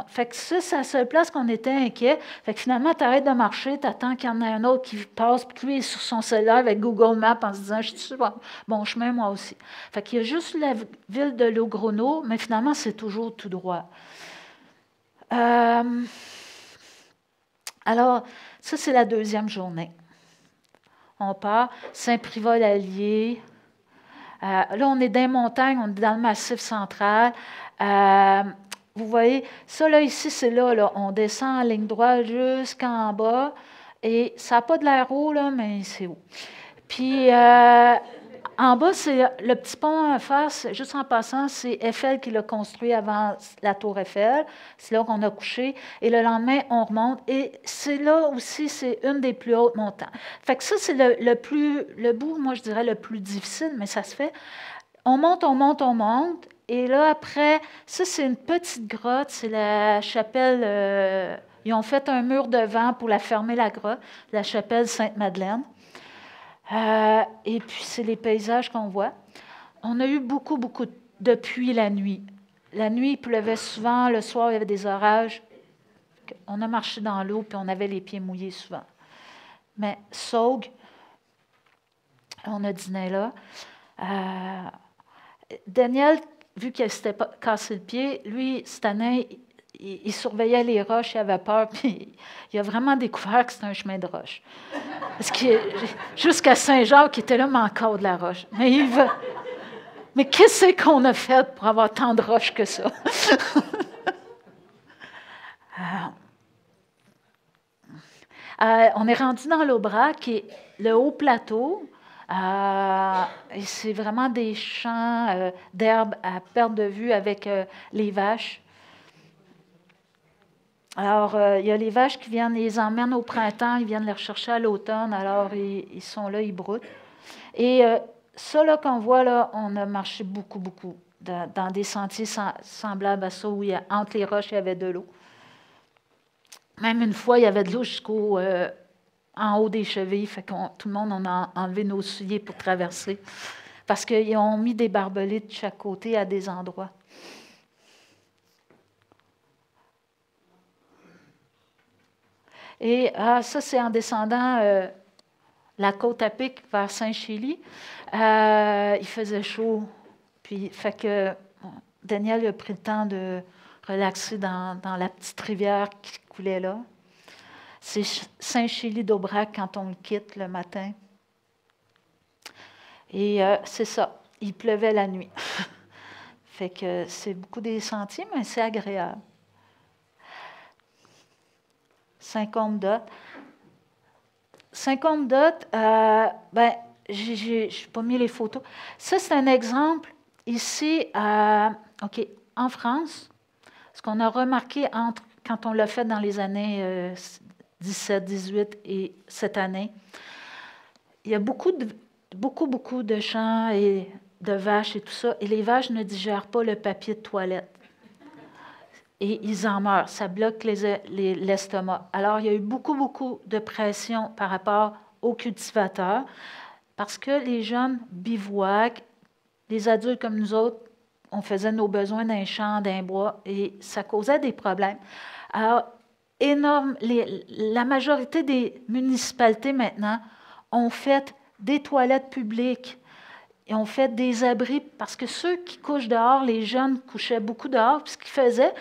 Fait que ça, c'est la seule place qu'on était inquiet. Fait que finalement, tu arrêtes de marcher, tu attends qu'il y en ait un autre qui passe, puis lui est sur son cellulaire avec Google Maps en se disant, je suis sur bon chemin, moi aussi. Fait qu'il y a juste la ville de Logrono, mais finalement, c'est toujours tout droit. Alors, ça, c'est la deuxième journée. On part, Saint-Privat-l'Allier. Là, on est dans les montagnes, on est dans le Massif central. Vous voyez, ça, là, ici, c'est là, on descend en ligne droite jusqu'en bas. Et ça n'a pas de l'air haut, là, mais c'est haut. Puis, en bas, c'est le petit pont en face, juste en passant, c'est Eiffel qui l'a construit avant la tour Eiffel. C'est là qu'on a couché. Et le lendemain, on remonte. Et c'est là aussi, c'est une des plus hautes montagnes. Fait que ça, c'est le bout, moi, je dirais, le plus difficile, mais ça se fait. On monte, on monte, on monte. Et là, après, ça, c'est une petite grotte. C'est la chapelle. Ils ont fait un mur de vent pour la fermer, la grotte, la chapelle Sainte-Madeleine. Et puis, c'est les paysages qu'on voit. On a eu beaucoup de pluie la nuit. La nuit, il pleuvait souvent. Le soir, il y avait des orages. On a marché dans l'eau, puis on avait les pieds mouillés souvent. Mais Saugues, on a dîné là. Daniel, vu qu'il s'était pas cassé le pied, lui, cette année, il surveillait les roches, il avait peur, puis il a vraiment découvert que c'était un chemin de roche. Parce que jusqu'à Saint-Jacques, il était là, mais encore de la roche. Mais qu'est-ce qu'on a fait pour avoir tant de roches que ça? On est rendu dans l'Aubrac, qui est le haut plateau. Et c'est vraiment des champs d'herbe à perte de vue avec les vaches. Alors, il y a les vaches qui viennent, ils les emmènent au printemps, ils viennent les rechercher à l'automne, alors ils sont là, ils broutent. Et ça, là, qu'on voit, là, on a marché beaucoup dans des sentiers semblables à ça, où entre les roches, il y avait de l'eau. Même une fois, il y avait de l'eau jusqu'au en haut des chevilles, fait que tout le monde, on a enlevé nos souliers pour traverser, parce qu'ils ont mis des barbelés de chaque côté à des endroits. Et ça, c'est en descendant la côte à pic vers Saint-Chély. Il faisait chaud. Puis, fait que Daniel a pris le temps de relaxer dans la petite rivière qui coulait là. C'est Saint-Chély d'Aubrac quand on le quitte le matin. Et c'est ça. Il pleuvait la nuit. Fait que c'est beaucoup des sentiers, mais c'est agréable. Saint-Côme-d'Hôte. Saint-Côme-d'Hôte, je n'ai pas mis les photos. Ça, c'est un exemple ici, en France. Ce qu'on a remarqué quand on l'a fait dans les années 17, 18 et cette année, il y a beaucoup de champs et de vaches et tout ça, et les vaches ne digèrent pas le papier de toilette. Et ils en meurent. Ça bloque l'estomac. Alors, il y a eu beaucoup de pression par rapport aux cultivateurs parce que les jeunes bivouaquent, les adultes comme nous autres, on faisait nos besoins d'un champ, d'un bois, et ça causait des problèmes. Alors, la majorité des municipalités maintenant ont fait des toilettes publiques. Ils ont fait des abris parce que ceux qui couchent dehors, les jeunes couchaient beaucoup dehors. Puis ce qu'ils faisaient,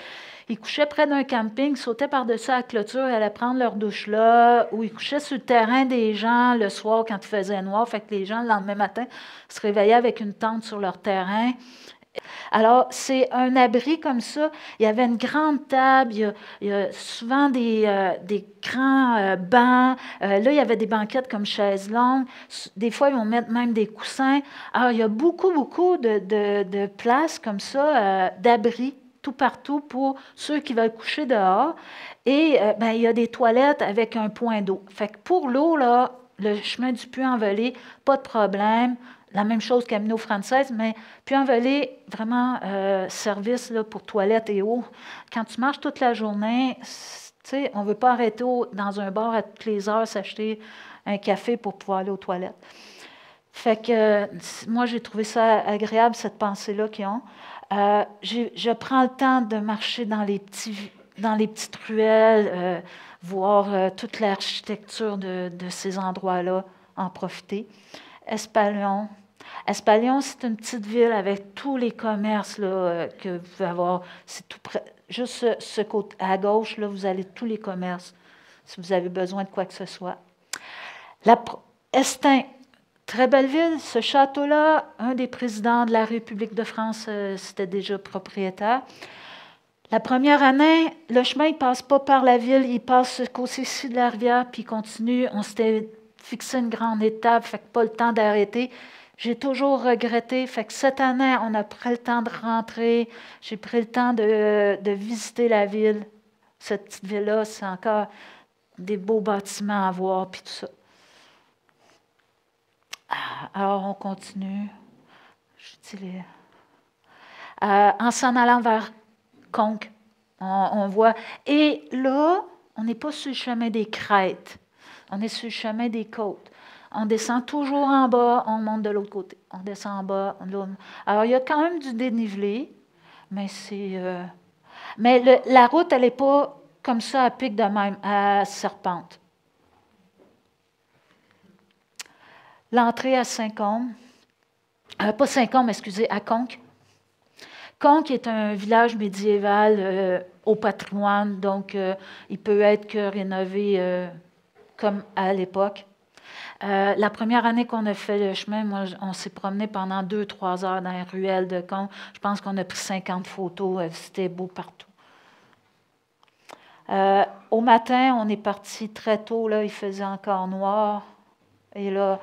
ils couchaient près d'un camping, sautaient par-dessus la clôture, ils allaient prendre leur douche là, ou ils couchaient sur le terrain des gens le soir quand il faisait noir. Fait que les gens, le lendemain matin, se réveillaient avec une tente sur leur terrain. Alors, c'est un abri comme ça. Il y avait une grande table, il y a souvent des grands bancs. Là, il y avait des banquettes comme chaises longues. Des fois, ils vont mettre même des coussins. Alors, il y a beaucoup, beaucoup de places comme ça, d'abris tout partout pour ceux qui veulent coucher dehors. Et ben, il y a des toilettes avec un point d'eau. Fait que pour l'eau, là, le chemin du Puy-en-Velay, pas de problème. La même chose qu'Amino Française, mais Puy-en-Velay, vraiment service là, pour toilettes et eau. Quand tu marches toute la journée, on ne veut pas arrêter dans un bar à toutes les heures s'acheter un café pour pouvoir aller aux toilettes. Fait que moi, j'ai trouvé ça agréable, cette pensée-là qu'ils ont. Je prends le temps de marcher dans les petites ruelles, voir toute l'architecture de ces endroits-là, en profiter. Espalion. Espalion, c'est une petite ville avec tous les commerces là, que vous pouvez avoir. C'est tout près. Juste ce côté à gauche, là, vous avez tous les commerces, si vous avez besoin de quoi que ce soit. Estaing, très belle ville. Ce château-là, un des présidents de la République de France, c'était déjà propriétaire. La première année, le chemin ne passe pas par la ville, il passe ce côté-ci de la rivière, puis il continue. On s'était fixé une grande étape, fait que pas le temps d'arrêter. J'ai toujours regretté, fait que cette année, on a pris le temps de rentrer, j'ai pris le temps de visiter la ville. Cette petite ville-là, c'est encore des beaux bâtiments à voir, puis tout ça. Alors, on continue. En s'en allant vers Conques, on voit. Et là, on n'est pas sur le chemin des crêtes, on est sur le chemin des côtes. On descend toujours en bas, on monte de l'autre côté. On descend en bas, on monte. Alors, il y a quand même du dénivelé, mais c'est... Mais la route, elle n'est pas comme ça à pic de même, à serpente. L'entrée à Saint-Côme, pas Saint-Côme, excusez, à Conques. Conques est un village médiéval au patrimoine, donc il peut être que rénové comme à l'époque. La première année qu'on a fait le chemin, moi, on s'est promené pendant 2-3 heures dans les ruelles de Conques. Je pense qu'on a pris 50 photos, c'était beau partout. Au matin, on est parti très tôt, là, il faisait encore noir. Et là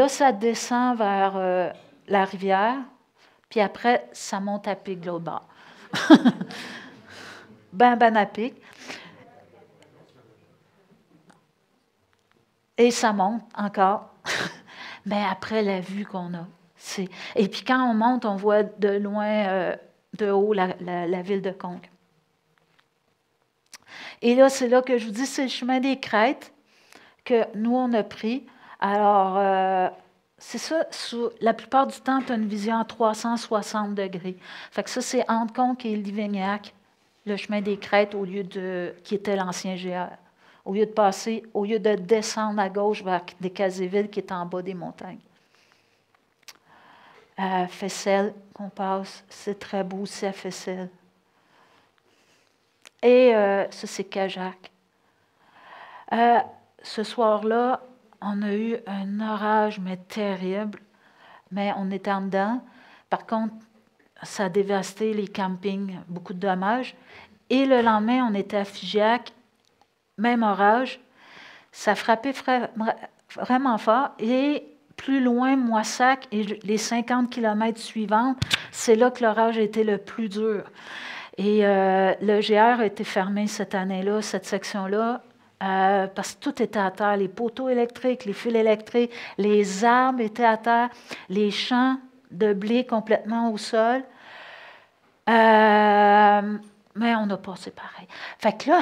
ça descend vers la rivière. Puis après, ça monte à pic de l'autre bord. ben à pic. Et ça monte encore. Mais après, la vue qu'on a. Et puis quand on monte, on voit de loin, de haut, la ville de Conques. Et là, c'est là que je vous dis, c'est le chemin des crêtes que nous, on a pris. Alors... c'est ça, la plupart du temps, tu as une vision à 360 degrés. Fait que ça, c'est entre Conques et Livignac, le chemin des crêtes, qui était l'ancien GR. Au lieu de descendre à gauche vers Decazéville, qui est en bas des montagnes. Fessel, qu'on passe, c'est très beau aussi à Fessel. Et ça, c'est Cajac. Ce soir-là, on a eu un orage, mais terrible, mais on était en dedans. Par contre, ça a dévasté les campings, beaucoup de dommages. Et le lendemain, on était à Figeac, même orage. Ça frappait vraiment fort. Et plus loin, Moissac, et les 50 km suivants, c'est là que l'orage a été le plus dur. Et le GR a été fermé cette année-là, cette section-là, parce que tout était à terre, les poteaux électriques, les fils électriques, les arbres étaient à terre, les champs de blé complètement au sol. Mais on a passé pareil. Fait que là,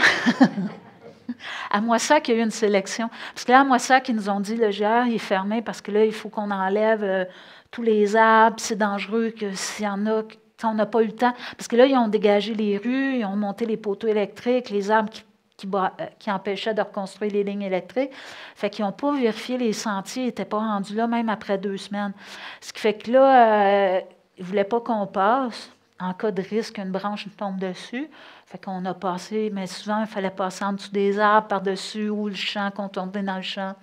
à Moissac, il y a eu une sélection. Parce que là, à Moissac, ils nous ont dit, le GR, il est fermé parce que là, il faut qu'on enlève tous les arbres, c'est dangereux que s'il y en a... On n'a pas eu le temps. Parce que là, ils ont dégagé les rues, ils ont monté les poteaux électriques, les arbres qui empêchaient de reconstruire les lignes électriques. Fait qu'ils n'ont pas vérifié les sentiers, ils n'étaient pas rendus là, même après 2 semaines. Ce qui fait que là, ils ne voulaient pas qu'on passe. En cas de risque, une branche nous tombe dessus. Fait qu'on a passé, mais souvent, il fallait passer en dessous des arbres, par-dessus, ou le champ, contourner dans le champ.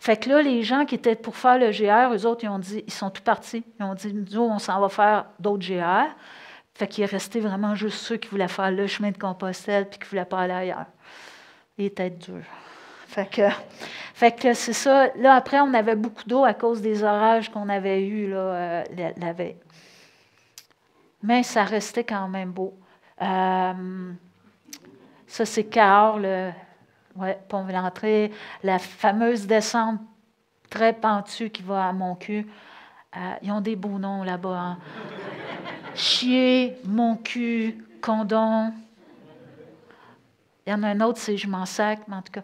Fait que là, les gens qui étaient pour faire le GR, eux autres, ils ont dit, ils sont tout partis. Ils ont dit, nous, on s'en va faire d'autres GR. Fait qu'il est resté vraiment juste ceux qui voulaient faire le chemin de Compostelle puis qui ne voulaient pas aller ailleurs. Il était dur. Fait que c'est ça. Là, après, on avait beaucoup d'eau à cause des orages qu'on avait eus là, la veille. Mais ça restait quand même beau. Ça, c'est Cahors, le pont de l'entrée, la fameuse descente très pentue qui va à Montcu. Ils ont des beaux noms là-bas. Hein? Chier, Montcu, Condon. Il y en a un autre, c'est Je m'en sac, mais en tout cas.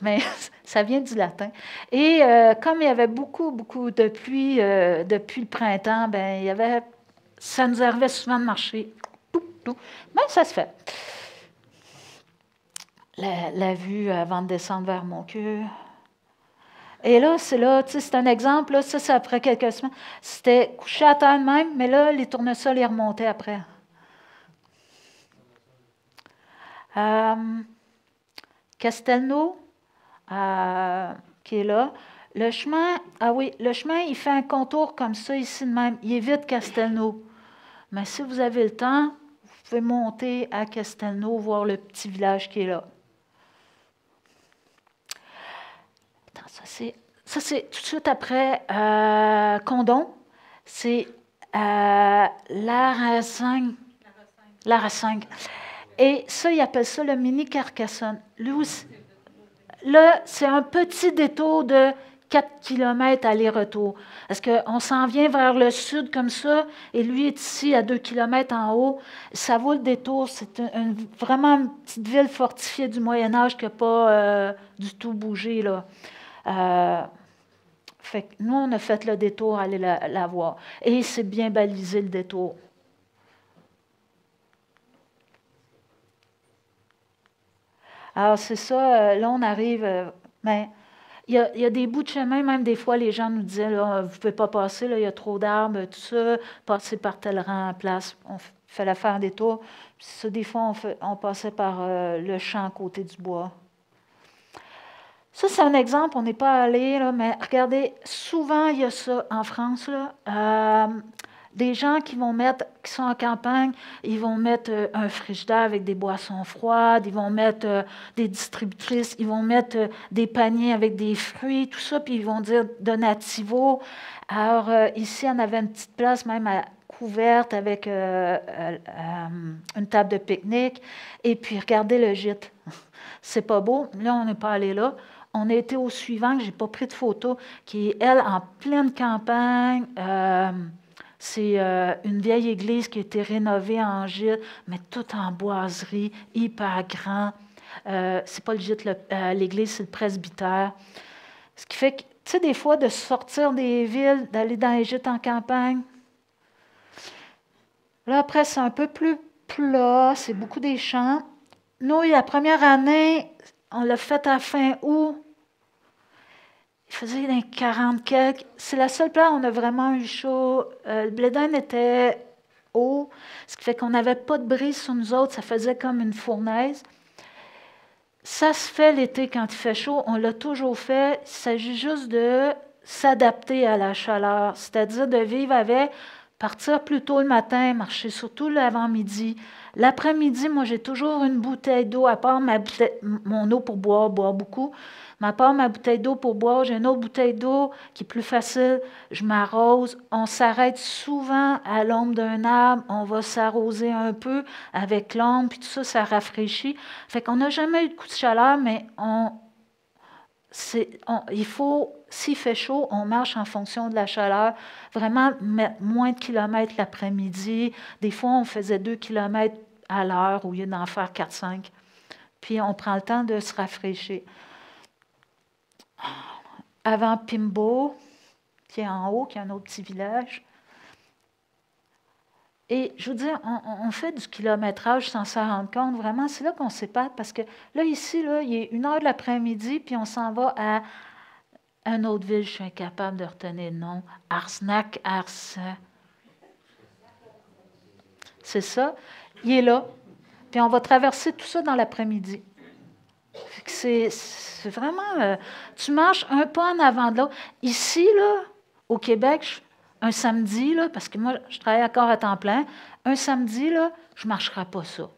Mais ça vient du latin. Et comme il y avait beaucoup, beaucoup de pluie depuis le printemps, ben, ça nous arrivait souvent de marcher. Mais ça se fait. La vue avant de descendre vers Montcu. Et là, c'est un exemple. Là, ça, c'est après quelques semaines. C'était couché à terre de même, mais là, les tournesols, ils remontaient après. Castelnau, qui est là. Le chemin, le chemin, il fait un contour comme ça, ici de même. Il évite Castelnau. Mais si vous avez le temps, vous pouvez monter à Castelnau, voir le petit village qui est là. Attends, ça, c'est tout de suite après Condon. C'est Larassingue. Et ça, ils appellent ça le mini Carcassonne. Lui aussi, là, c'est un petit détour de 4 km aller-retour. Parce qu'on s'en vient vers le sud comme ça, et lui est ici à 2 km en haut. Ça vaut le détour. C'est vraiment une petite ville fortifiée du Moyen-Âge qui n'a pas du tout bougé, là. Fait que nous, on a fait le détour, aller la voir. Et c'est bien balisé, le détour. Alors, c'est ça, là, on arrive, mais il y a des bouts de chemin, même des fois, les gens nous disaient, là, vous ne pouvez pas passer, là, il y a trop d'arbres, tout ça, passez par tel rang en place. On fait l'affaire des tours. Puis ça, des fois, on passait par le champ à côté du bois. Ça, c'est un exemple, on n'est pas allé, là, mais regardez, souvent, il y a ça en France, là. Des gens qui sont en campagne, ils vont mettre un frigidaire avec des boissons froides, ils vont mettre des distributrices, ils vont mettre des paniers avec des fruits, tout ça, puis ils vont dire donativo. Alors, ici, on avait une petite place même couverte avec une table de pique-nique. Et puis, regardez le gîte. C'est pas beau. Là, on n'est pas allé là. On a été au suivant, que je n'ai pas pris de photo, qui est, elle, en pleine campagne. C'est une vieille église qui a été rénovée en gîte, mais tout en boiserie, hyper grand. C'est pas le gîte, l'église, c'est le presbytère. Ce qui fait que, tu sais, des fois, de sortir des villes, d'aller dans les gîtes en campagne. Là, après, c'est un peu plus plat, c'est beaucoup des champs. Nous, la première année, on l'a fait à fin août. Il faisait dans 40 quelques. C'est la seule place où on a vraiment eu chaud. Le blé d'Inde était haut, ce qui fait qu'on n'avait pas de brise sur nous autres. Ça faisait comme une fournaise. Ça se fait l'été quand il fait chaud. On l'a toujours fait. Il s'agit juste de s'adapter à la chaleur, c'est-à-dire de vivre avec, partir plus tôt le matin, marcher surtout l'avant-midi. L'après-midi, moi, j'ai toujours une bouteille d'eau, à part mon eau pour boire beaucoup. Mais à part ma bouteille d'eau pour boire, j'ai une autre bouteille d'eau qui est plus facile. Je m'arrose. On s'arrête souvent à l'ombre d'un arbre. On va s'arroser un peu avec l'ombre, puis tout ça, ça rafraîchit. Fait qu'on n'a jamais eu de coup de chaleur, mais il faut, s'il fait chaud, on marche en fonction de la chaleur. Vraiment, mettre moins de kilomètres l'après-midi. Des fois, on faisait 2 kilomètres à l'heure au lieu d'en faire 4-5. Puis, on prend le temps de se rafraîchir. Avant Pimbo, qui est en haut, qui est un autre petit village. Et je veux dire, on fait du kilométrage sans s'en rendre compte. Vraiment, c'est là qu'on s'épate parce que là, ici, là, il est 1h de l'après-midi, puis on s'en va à une autre ville, je suis incapable de retenir le nom. Arsnac, c'est ça. Il est là. Puis on va traverser tout ça dans l'après-midi. C'est vraiment... tu marches un pas en avant de l'autre. Ici, là, au Québec, un samedi, là, parce que moi, je travaille encore à temps plein, un samedi, là, je ne marcherai pas ça.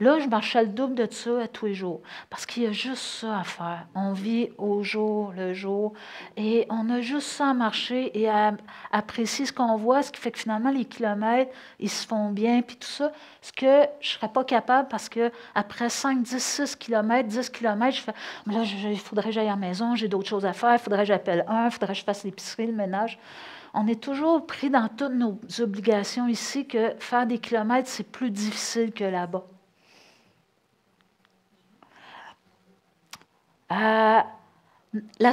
Là, je marchais le double de ça à tous les jours. Parce qu'il y a juste ça à faire. On vit au jour le jour. Et on a juste ça à marcher et à apprécier ce qu'on voit, ce qui fait que finalement, les kilomètres, ils se font bien, puis tout ça. Ce que je ne serais pas capable parce que après 5, 10, 6 kilomètres, 10 kilomètres, je fais, là, il faudrait que j'aille à la maison, j'ai d'autres choses à faire, il faudrait que j'appelle il faudrait que je fasse l'épicerie, le ménage. On est toujours pris dans toutes nos obligations ici que faire des kilomètres, c'est plus difficile que là-bas. La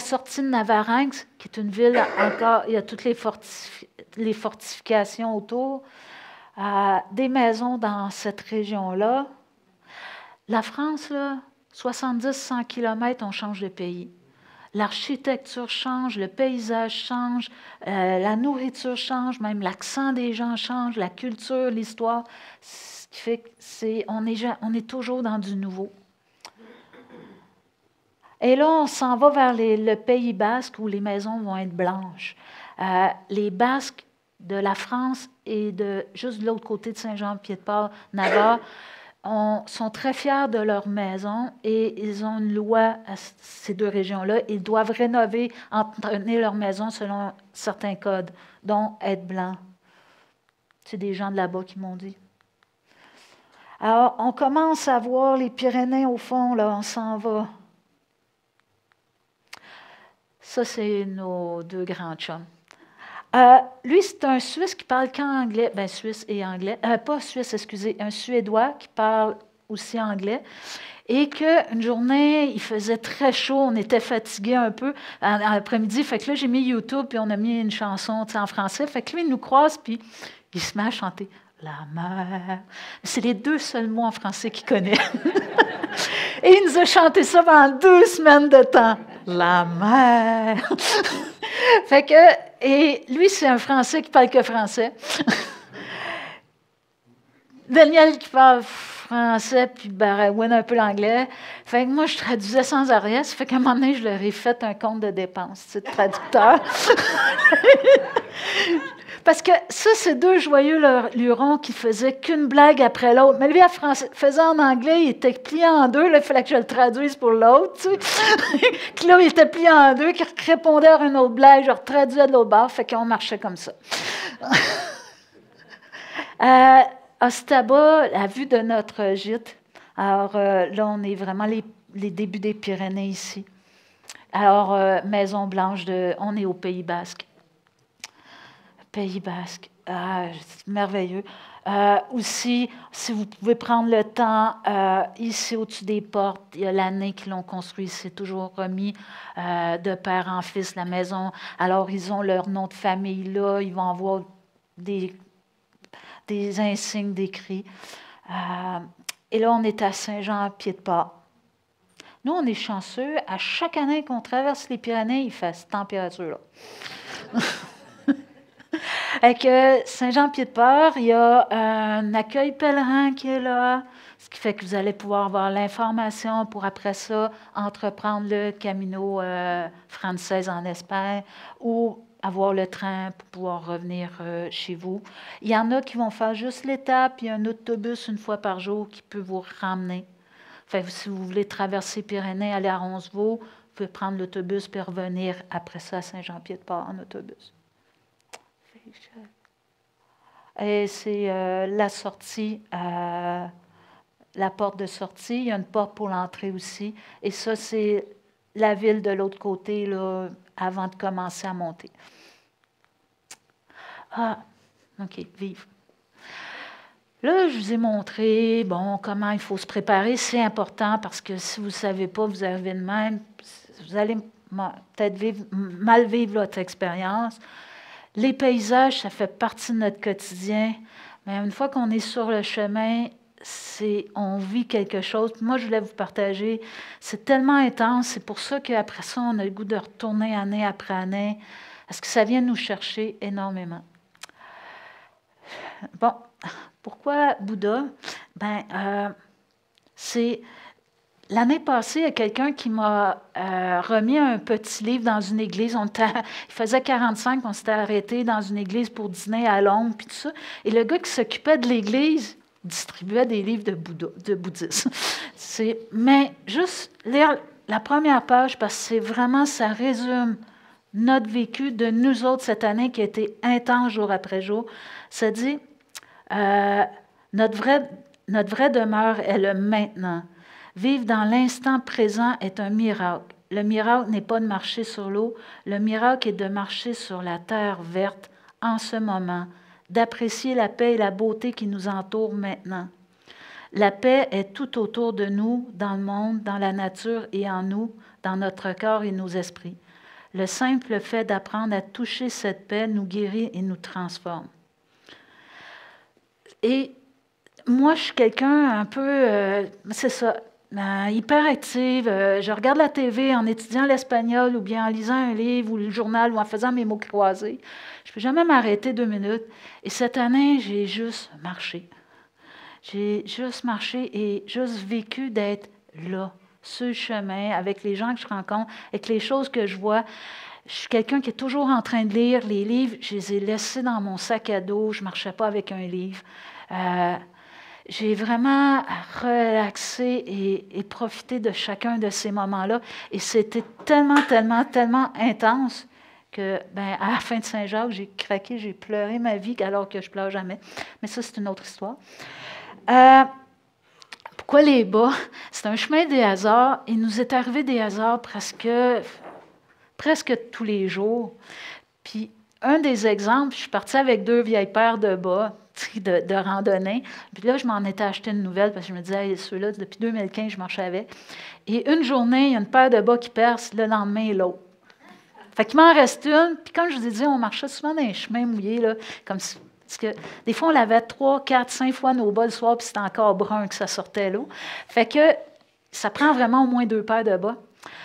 sortie de Navarinx, qui est une ville encore, il y a toutes les fortifications autour, des maisons dans cette région-là. La France, là, 70-100 km, on change de pays. L'architecture change, le paysage change, la nourriture change, même l'accent des gens change, la culture, l'histoire. Ce qui fait qu'on est toujours dans du nouveau. Et là, on s'en va vers le Pays basque où les maisons vont être blanches. Les Basques de la France et juste de l'autre côté de Saint-Jean-Pied-de-Port, Navarre, sont très fiers de leurs maisons et ils ont une loi à ces deux régions-là. Ils doivent rénover, entretenir leurs maisons selon certains codes, dont être blanc. C'est des gens de là-bas qui m'ont dit. Alors, on commence à voir les Pyrénées au fond, là, on s'en va. Ça, c'est nos deux grands chums. Lui, c'est un Suisse qui parle qu'anglais. Bien, Suisse et anglais. Pas Suisse, excusez, un Suédois qui parle aussi anglais. Et qu'une journée, il faisait très chaud, on était fatigués un peu en après-midi. Fait que là, j'ai mis YouTube, puis on a mis une chanson en français. Fait que lui, il nous croise, puis il se met à chanter « La mer ». C'est les deux seuls mots en français qu'il connaît. Et il nous a chanté ça pendant 2 semaines de temps. La mer. Fait que, et lui, c'est un Français qui parle que français. Daniel qui parle français, puis Barawin un peu l'anglais. Fait que moi, je traduisais sans arrêt. Ça fait qu'à un moment donné, je leur ai fait un compte de dépenses, de traducteur. Parce que ça, c'est 2 joyeux lurons qui faisaient qu'une blague après l'autre. Mais lui, il faisait en anglais, il était plié en 2. Là, il fallait que je le traduise pour l'autre. Tu sais. Là, il était plié en 2, qui répondait à une autre blague, je retraduisais de l'autre bord. Fait qu'on marchait comme ça. Ostaba, la vue de notre gîte. Alors là, on est vraiment les débuts des Pyrénées ici. Alors, Maison Blanche, on est au Pays basque. Pays basque, c'est merveilleux. Aussi, si vous pouvez prendre le temps, ici au-dessus des portes, il y a l'année qu'ils l'ont construit, c'est toujours remis de père en fils la maison. Alors, ils ont leur nom de famille là, ils vont avoir des insignes décrits. Et là, on est à Saint-Jean-Pied-de-Port. Nous, on est chanceux. À chaque année qu'on traverse les Pyrénées, il fait cette température-là. Avec Saint-Jean-Pied-de-Port, il y a un accueil pèlerin qui est là, ce qui fait que vous allez pouvoir avoir l'information pour après ça entreprendre le Camino français en Espagne ou avoir le train pour pouvoir revenir chez vous. Il y en a qui vont faire juste l'étape, il y a un autobus une fois par jour qui peut vous ramener. Fait que si vous voulez traverser les Pyrénées, aller à Roncevaux, vous pouvez prendre l'autobus puis revenir après ça à Saint-Jean-Pied-de-Port en autobus. Et c'est la sortie, la porte de sortie. Il y a une porte pour l'entrée aussi. Et ça, c'est la ville de l'autre côté, là, avant de commencer à monter. OK, vive. Là, je vous ai montré, bon, comment il faut se préparer. C'est important parce que si vous ne savez pas, vous arrivez de même, vous allez peut-être mal vivre votre expérience. Les paysages, ça fait partie de notre quotidien, mais une fois qu'on est sur le chemin, on vit quelque chose. Moi, je voulais vous partager, c'est tellement intense, c'est pour ça qu'après ça, on a le goût de retourner année après année, parce que ça vient nous chercher énormément. Bon, pourquoi Bouddha? C'est l'année passée, il y a quelqu'un qui m'a remis un petit livre dans une église. Il faisait 45, on s'était arrêté dans une église pour dîner à Londres, puis tout ça. Et le gars qui s'occupait de l'église distribuait des livres de bouddhisme. Mais juste lire la première page, parce que c'est vraiment, ça résume notre vécu de nous autres cette année qui a été intense jour après jour. Ça dit, notre vraie demeure est le maintenant. Vivre dans l'instant présent est un miracle. Le miracle n'est pas de marcher sur l'eau, le miracle est de marcher sur la terre verte en ce moment, d'apprécier la paix et la beauté qui nous entourent maintenant. La paix est tout autour de nous, dans le monde, dans la nature et en nous, dans notre corps et nos esprits. Le simple fait d'apprendre à toucher cette paix nous guérit et nous transforme. Et moi, je suis quelqu'un un peu, c'est ça, hyperactive. Je regarde la TV en étudiant l'espagnol ou bien en lisant un livre ou le journal ou en faisant mes mots croisés. Je ne peux jamais m'arrêter 2 minutes. Et cette année, j'ai juste marché. J'ai juste marché et juste vécu d'être là, sur le chemin, avec les gens que je rencontre, avec les choses que je vois. Je suis quelqu'un qui est toujours en train de lire. Les livres, je les ai laissés dans mon sac à dos. Je ne marchais pas avec un livre. J'ai vraiment relaxé et profité de chacun de ces moments-là. Et c'était tellement, tellement, tellement intense que, à la fin de Saint-Jacques, j'ai craqué, j'ai pleuré ma vie alors que je ne pleure jamais. Mais ça, c'est une autre histoire. Pourquoi les bas? C'est un chemin des hasards. Il nous est arrivé des hasards presque tous les jours. Puis, un des exemples, je suis partie avec 2 vieilles paires de bas de randonnée. Puis là, je m'en étais acheté une nouvelle parce que je me disais, hey, ceux-là, depuis 2015, je marchais avec. Et une journée, il y a une paire de bas qui perce, le lendemain, l'autre. Fait qu'il m'en reste une. Puis comme je vous ai dit, on marchait souvent dans les chemins mouillés, là, comme si, parce que des fois, on lavait 3, 4, 5 fois nos bas le soir, puis c'était encore brun que ça sortait l'eau. Fait que ça prend vraiment au moins 2 paires de bas.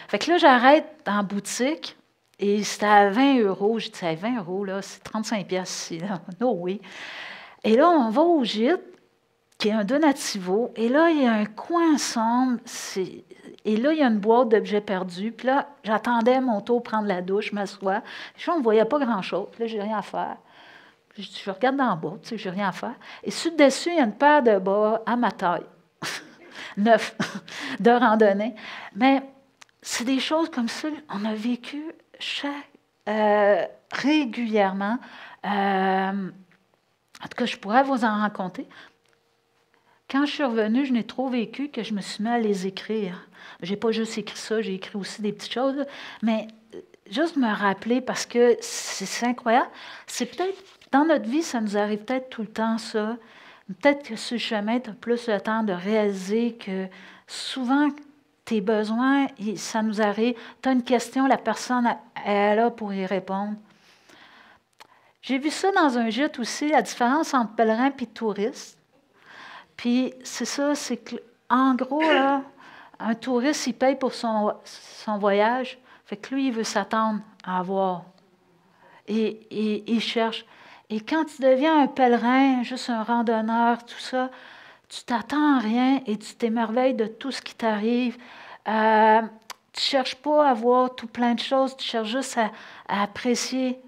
Fait que là, j'arrête en boutique. Et c'était à 20 €. J'ai dit, 20 €, là, c'est 35 piastres ici. Là. No, oui. Et là, on va au gîte, qui est un donativo. Et là, il y a un coin sombre. Et là, il y a une boîte d'objets perdus. Puis là, j'attendais mon tour prendre la douche, je m'assois. Je ne voyais pas grand-chose. Puis là, j'ai rien à faire. Puis je regarde dans la boîte, tu sais, j'ai rien à faire. Et dessus, il y a une paire de bas à ma taille. 9 de randonnée. Mais c'est des choses comme ça. On a vécu régulièrement. En tout cas, je pourrais vous en raconter. Quand je suis revenue, je n'ai trop vécu que je me suis mis à les écrire. Je n'ai pas juste écrit ça, j'ai écrit aussi des petites choses, mais juste me rappeler, parce que c'est incroyable. C'est peut-être, dans notre vie, ça nous arrive peut-être tout le temps, ça. Peut-être que sur le chemin, tu as plus le temps de réaliser que souvent, tes besoins, ça nous arrive. Tu as une question, la personne est là pour y répondre. J'ai vu ça dans un gîte aussi, la différence entre pèlerin et touriste. Puis c'est ça, c'est qu'en gros, là, un touriste, il paye pour son voyage. Fait que lui, il veut s'attendre à avoir. Et il cherche. Et quand tu deviens un pèlerin, juste un randonneur, tout ça, tu t'attends à rien et tu t'émerveilles de tout ce qui t'arrive. Tu ne cherches pas à voir tout plein de choses, tu cherches juste à apprécier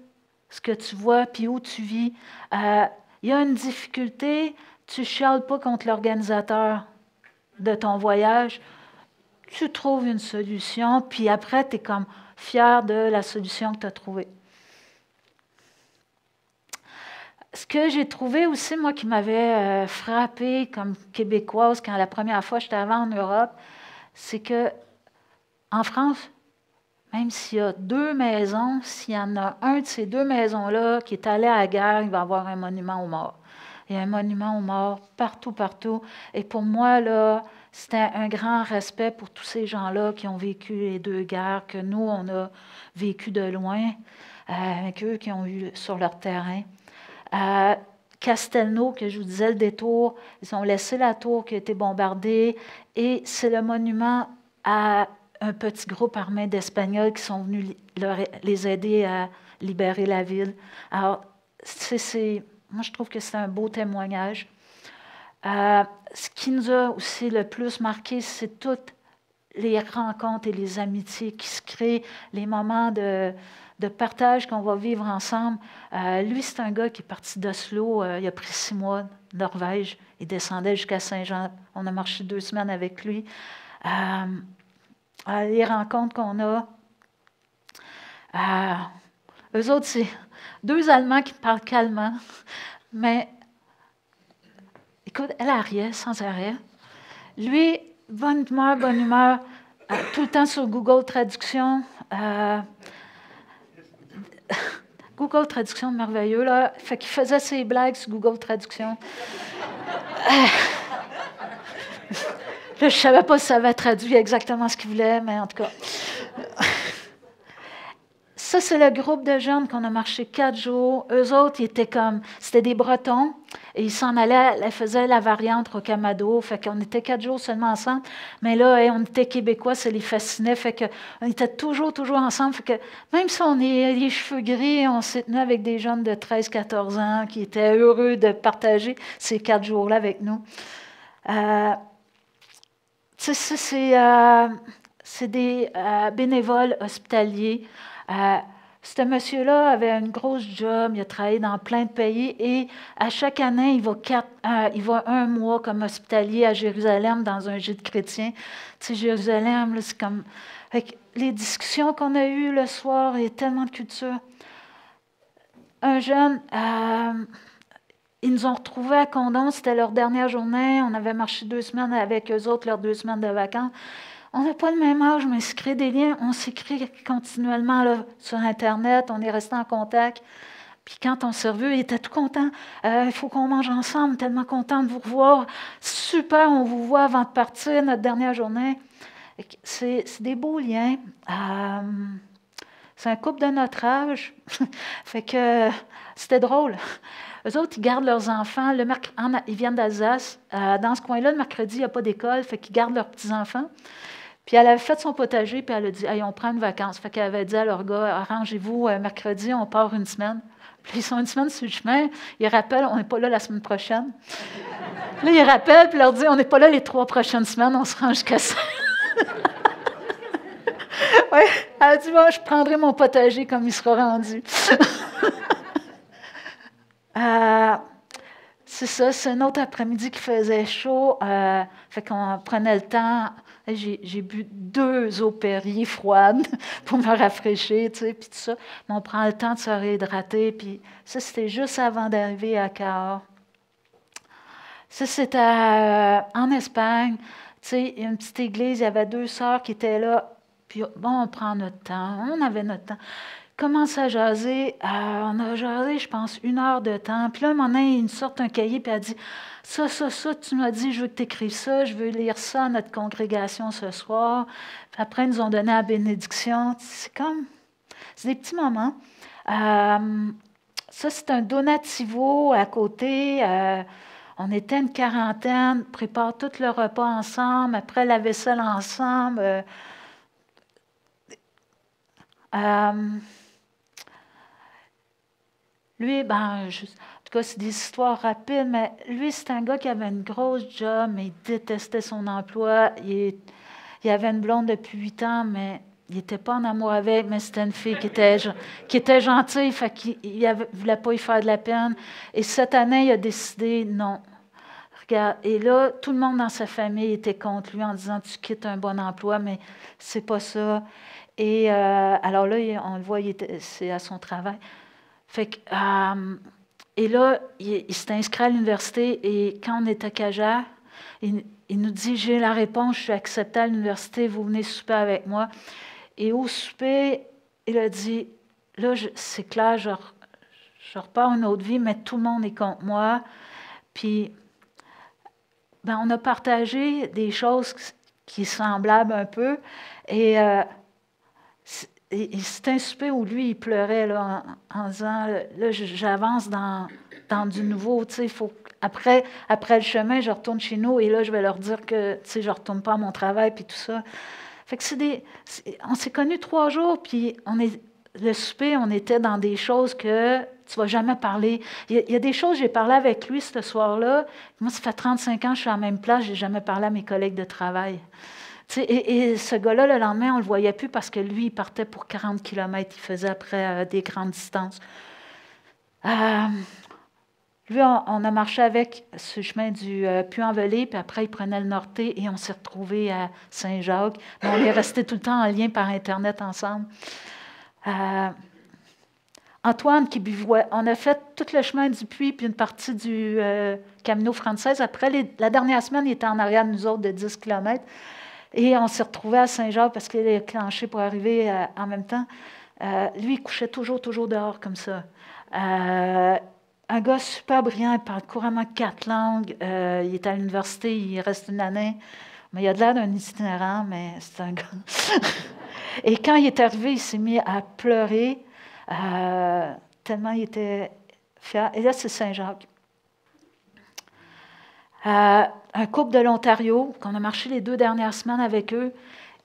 ce que tu vois, puis où tu vis. Il y a une difficulté, tu ne chiales pas contre l'organisateur de ton voyage. Tu trouves une solution, puis après, tu es comme fier de la solution que tu as trouvée. Ce que j'ai trouvé aussi, moi, qui m'avait frappée comme Québécoise quand la première fois j'étais en Europe, c'est que en France, même s'il y a 2 maisons, s'il y en a un de ces 2 maisons-là qui est allé à la guerre, il va y avoir un monument aux morts. Il y a un monument aux morts partout, partout. Et pour moi, là, c'était un grand respect pour tous ces gens-là qui ont vécu les 2 guerres, que nous, on a vécu de loin, avec eux qui ont eu sur leur terrain. Castelnau, que je vous disais, le détour, ils ont laissé la tour qui a été bombardée, et c'est le monument à un petit groupe armé d'Espagnols qui sont venus les aider à libérer la ville. Alors, moi, je trouve que c'est un beau témoignage. Ce qui nous a aussi le plus marqué, c'est toute les rencontres et les amitiés qui se créent, les moments de partage qu'on va vivre ensemble. Lui, c'est un gars qui est parti d'Oslo, il a pris 6 mois, de Norvège, il descendait jusqu'à Saint-Jean. On a marché 2 semaines avec lui. Les rencontres qu'on a, eux autres, c'est 2 Allemands qui parlent calmement, mais écoute, elle riait sans arrêt. Lui, bonne humeur, tout le temps sur Google Traduction. Google Traduction, merveilleux, là. Fait qu'il faisait ses blagues sur Google Traduction. Là, je ne savais pas si ça avait traduit exactement ce qu'il voulait, mais en tout cas. Ça, c'est le groupe de jeunes qu'on a marché 4 jours. Eux autres, ils étaient comme... C'était des Bretons, et ils s'en allaient, ils faisaient la variante Rocamadour. Fait qu'on était 4 jours seulement ensemble. Mais là, on était Québécois, ça les fascinait. Fait qu'on était toujours ensemble. Fait que même si on est les cheveux gris, on s'est tenu avec des jeunes de 13-14 ans qui étaient heureux de partager ces 4 jours-là avec nous. C'est des bénévoles hospitaliers. Ce monsieur-là avait une grosse job, il a travaillé dans plein de pays et à chaque année, il va 1 mois comme hospitalier à Jérusalem dans un gîte chrétien. Tu sais, Jérusalem, là, c'est comme... Les discussions qu'on a eues le soir, il y a tellement de culture. Un jeune, ils nous ont retrouvés à Condon, c'était leur dernière journée, on avait marché 2 semaines avec eux autres, leurs 2 semaines de vacances. On n'a pas le même âge, mais se crée des liens. On s'écrit continuellement là, sur Internet. On est resté en contact. Puis quand on s'est revus, il était tout content. Il faut qu'on mange ensemble. Tellement content de vous revoir. Super, on vous voit avant de partir, notre dernière journée. C'est des beaux liens. C'est un couple de notre âge. Fait que c'était drôle. Eux autres, ils gardent leurs enfants. Ils viennent d'Alsace. Dans ce coin-là, le mercredi, il n'y a pas d'école. Fait qu'ils gardent leurs petits-enfants. Puis elle avait fait son potager, puis elle a dit, hey, on prend une vacance. Fait qu'elle avait dit à leur gars, arrangez-vous, mercredi, on part 1 semaine. Puis ils sont 1 semaine sur le chemin. Ils rappellent, on n'est pas là la semaine prochaine. Là, ils rappellent, puis leur disent, on n'est pas là les 3 prochaines semaines, on se rend jusqu'à ça. Ouais, elle a dit, bon, je prendrai mon potager comme il sera rendu. C'est ça, c'est un autre après-midi qui faisait chaud. Fait qu'on prenait le temps. J'ai bu 2 eaux Perrier froides pour me rafraîchir, tu sais, puis tout ça. Mais on prend le temps de se réhydrater. Puis ça, c'était juste avant d'arriver à Cahors. Ça, c'était en Espagne. Tu sais, une petite église, il y avait 2 sœurs qui étaient là. Puis bon, on prend notre temps. On avait notre temps. Commence à jaser. On a jasé, je pense, 1 heure de temps. Puis là, un moment donné, il nous sort un cahier, puis elle dit, ça, tu m'as dit, je veux que tu écrives ça, je veux lire ça à notre congrégation ce soir. Puis après, ils nous ont donné la bénédiction. C'est des petits moments. Ça, c'est un donativo à côté. On était une quarantaine, prépare tout le repas ensemble, après la vaisselle ensemble. Lui, en tout cas, c'est des histoires rapides, mais lui, c'est un gars qui avait une grosse job, mais il détestait son emploi. Il avait une blonde depuis 8 ans, mais il n'était pas en amour avec, mais c'était une fille qui était gentille, fait qu'il ne voulait pas y faire de la peine. Et cette année, il a décidé, non. Regarde, et là, tout le monde dans sa famille était contre lui en disant, tu quittes un bon emploi, mais c'est pas ça. Et alors là, on le voit, c'est à son travail. Fait que, et là, il s'est inscrit à l'université et quand on était à Caja, il nous dit, j'ai la réponse, je suis accepté à l'université, vous venez souper avec moi. Et au souper, il a dit, là, c'est clair, je repars une autre vie, mais tout le monde est contre moi. Puis, on a partagé des choses qui semblables un peu. Et c'était un souper où lui, il pleurait là, en disant, là, j'avance dans du nouveau, tu sais, après le chemin, je retourne chez nous et là, je vais leur dire que, tu sais, je ne retourne pas à mon travail, puis tout ça. Fait que on s'est connus 3 jours, puis le souper, on était dans des choses que tu ne vas jamais parler. Il y a des choses, j'ai parlé avec lui ce soir-là. Moi, ça fait 35 ans que je suis à la même place, je n'ai jamais parlé à mes collègues de travail. Et ce gars-là, le lendemain, on ne le voyait plus parce que lui, il partait pour 40 kilomètres. Il faisait après des grandes distances. Lui, on a marché avec ce chemin du Puy-en-Velay, puis après, il prenait le Norté et on s'est retrouvés à Saint-Jacques. Mais on est restés tout le temps en lien par Internet ensemble. Antoine qui bivouait, on a fait tout le chemin du Puy puis une partie du Camino Française. Après, la dernière semaine, il était en arrière de nous autres de 10 kilomètres. Et on s'est retrouvés à Saint-Jacques parce qu'il est clenché pour arriver en même temps. Lui, il couchait toujours dehors comme ça. Un gars super brillant, il parle couramment 4 langues. Il est à l'université, il reste une année. Mais il a de l'air d'un itinérant, mais c'est un gars. Et quand il est arrivé, il s'est mis à pleurer. Tellement il était fier. Et là, c'est Saint-Jacques. Un couple de l'Ontario, qu'on a marché les 2 dernières semaines avec eux,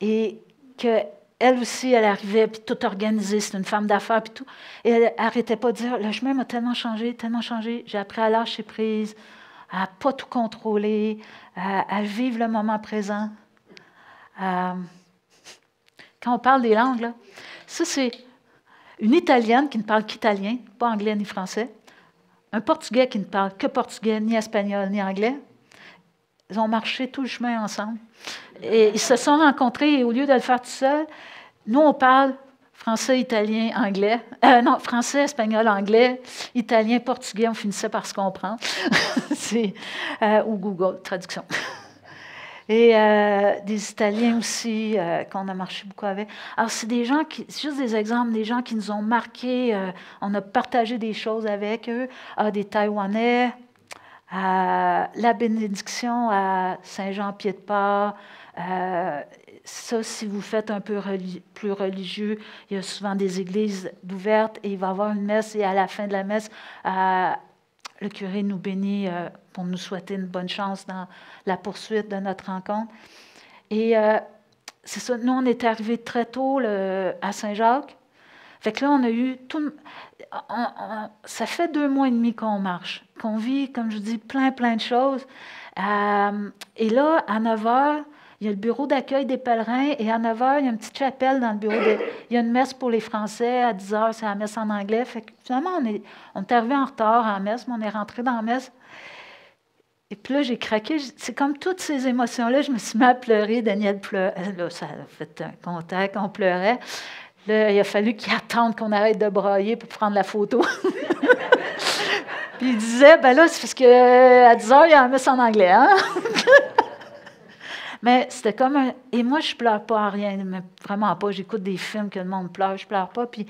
et qu'elle aussi, elle arrivait, puis tout organisé, c'est une femme d'affaires, puis tout. Et elle n'arrêtait pas de dire, le chemin m'a tellement changé, j'ai appris à lâcher prise, à ne pas tout contrôler, à vivre le moment présent. Quand on parle des langues, là, ça c'est une Italienne qui ne parle qu'italien, pas anglais ni français, un Portugais qui ne parle que portugais, ni espagnol, ni anglais. Ils ont marché tout le chemin ensemble. Et ils se sont rencontrés et au lieu de le faire tout seul, nous, on parle français, italien, anglais. Non, français, espagnol, anglais, italien, portugais, on finissait par se comprendre. Ou Google, traduction. Et des Italiens aussi, qu'on a marché beaucoup avec. Alors, c'est des gens c'est juste des exemples, des gens qui nous ont marqués. On a partagé des choses avec eux. Des Taïwanais, la bénédiction à Saint-Jean-Pied-de-Port. Ça, si vous faites un peu plus religieux, il y a souvent des églises ouvertes et il va y avoir une messe. Et à la fin de la messe, le curé nous bénit pour nous souhaiter une bonne chance dans la poursuite de notre rencontre. Et c'est ça, nous, on est arrivés très tôt à Saint-Jacques. Fait que là, on a eu tout... ça fait 2 mois et demi qu'on marche, qu'on vit, comme je dis, plein de choses. Et là, à 9 h, il y a le bureau d'accueil des pèlerins, et à 9 h, il y a une petite chapelle dans le bureau. Il y a une messe pour les Français, à 10 h, c'est la messe en anglais. Fait que finalement, on est arrivé en retard à la messe, mais on est rentré dans la messe. Et puis là, j'ai craqué. C'est comme toutes ces émotions-là, je me suis mis à pleurer. Daniel pleurait. Là, ça a fait un contact, on pleurait. Là, il a fallu qu'il attende qu'on arrête de brailler pour prendre la photo. Puis il disait, ben là, c'est parce qu'à 10 h, il y a un messe en anglais, hein? Mais c'était comme un... Et moi, je ne pleure pas à rien, mais vraiment pas. J'écoute des films que le monde pleure, je ne pleure pas. Puis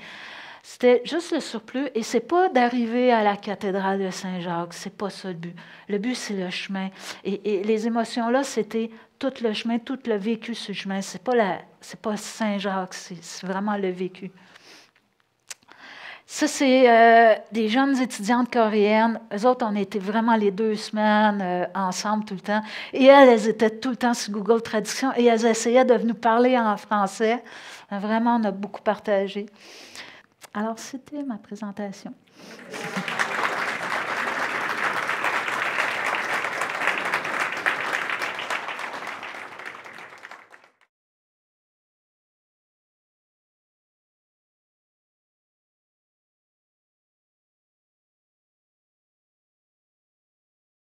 c'était juste le surplus. Et c'est pas d'arriver à la cathédrale de Saint-Jacques, c'est pas ça le but. Le but, c'est le chemin. Et les émotions-là, c'était tout le chemin, tout le vécu sur le chemin. C'est pas Saint-Jacques, c'est vraiment le vécu. Ça, c'est des jeunes étudiantes coréennes. Eux autres, on était vraiment les 2 semaines ensemble tout le temps. Et elles étaient tout le temps sur Google Traduction et elles essayaient de nous parler en français. Vraiment, on a beaucoup partagé. Alors, c'était ma présentation.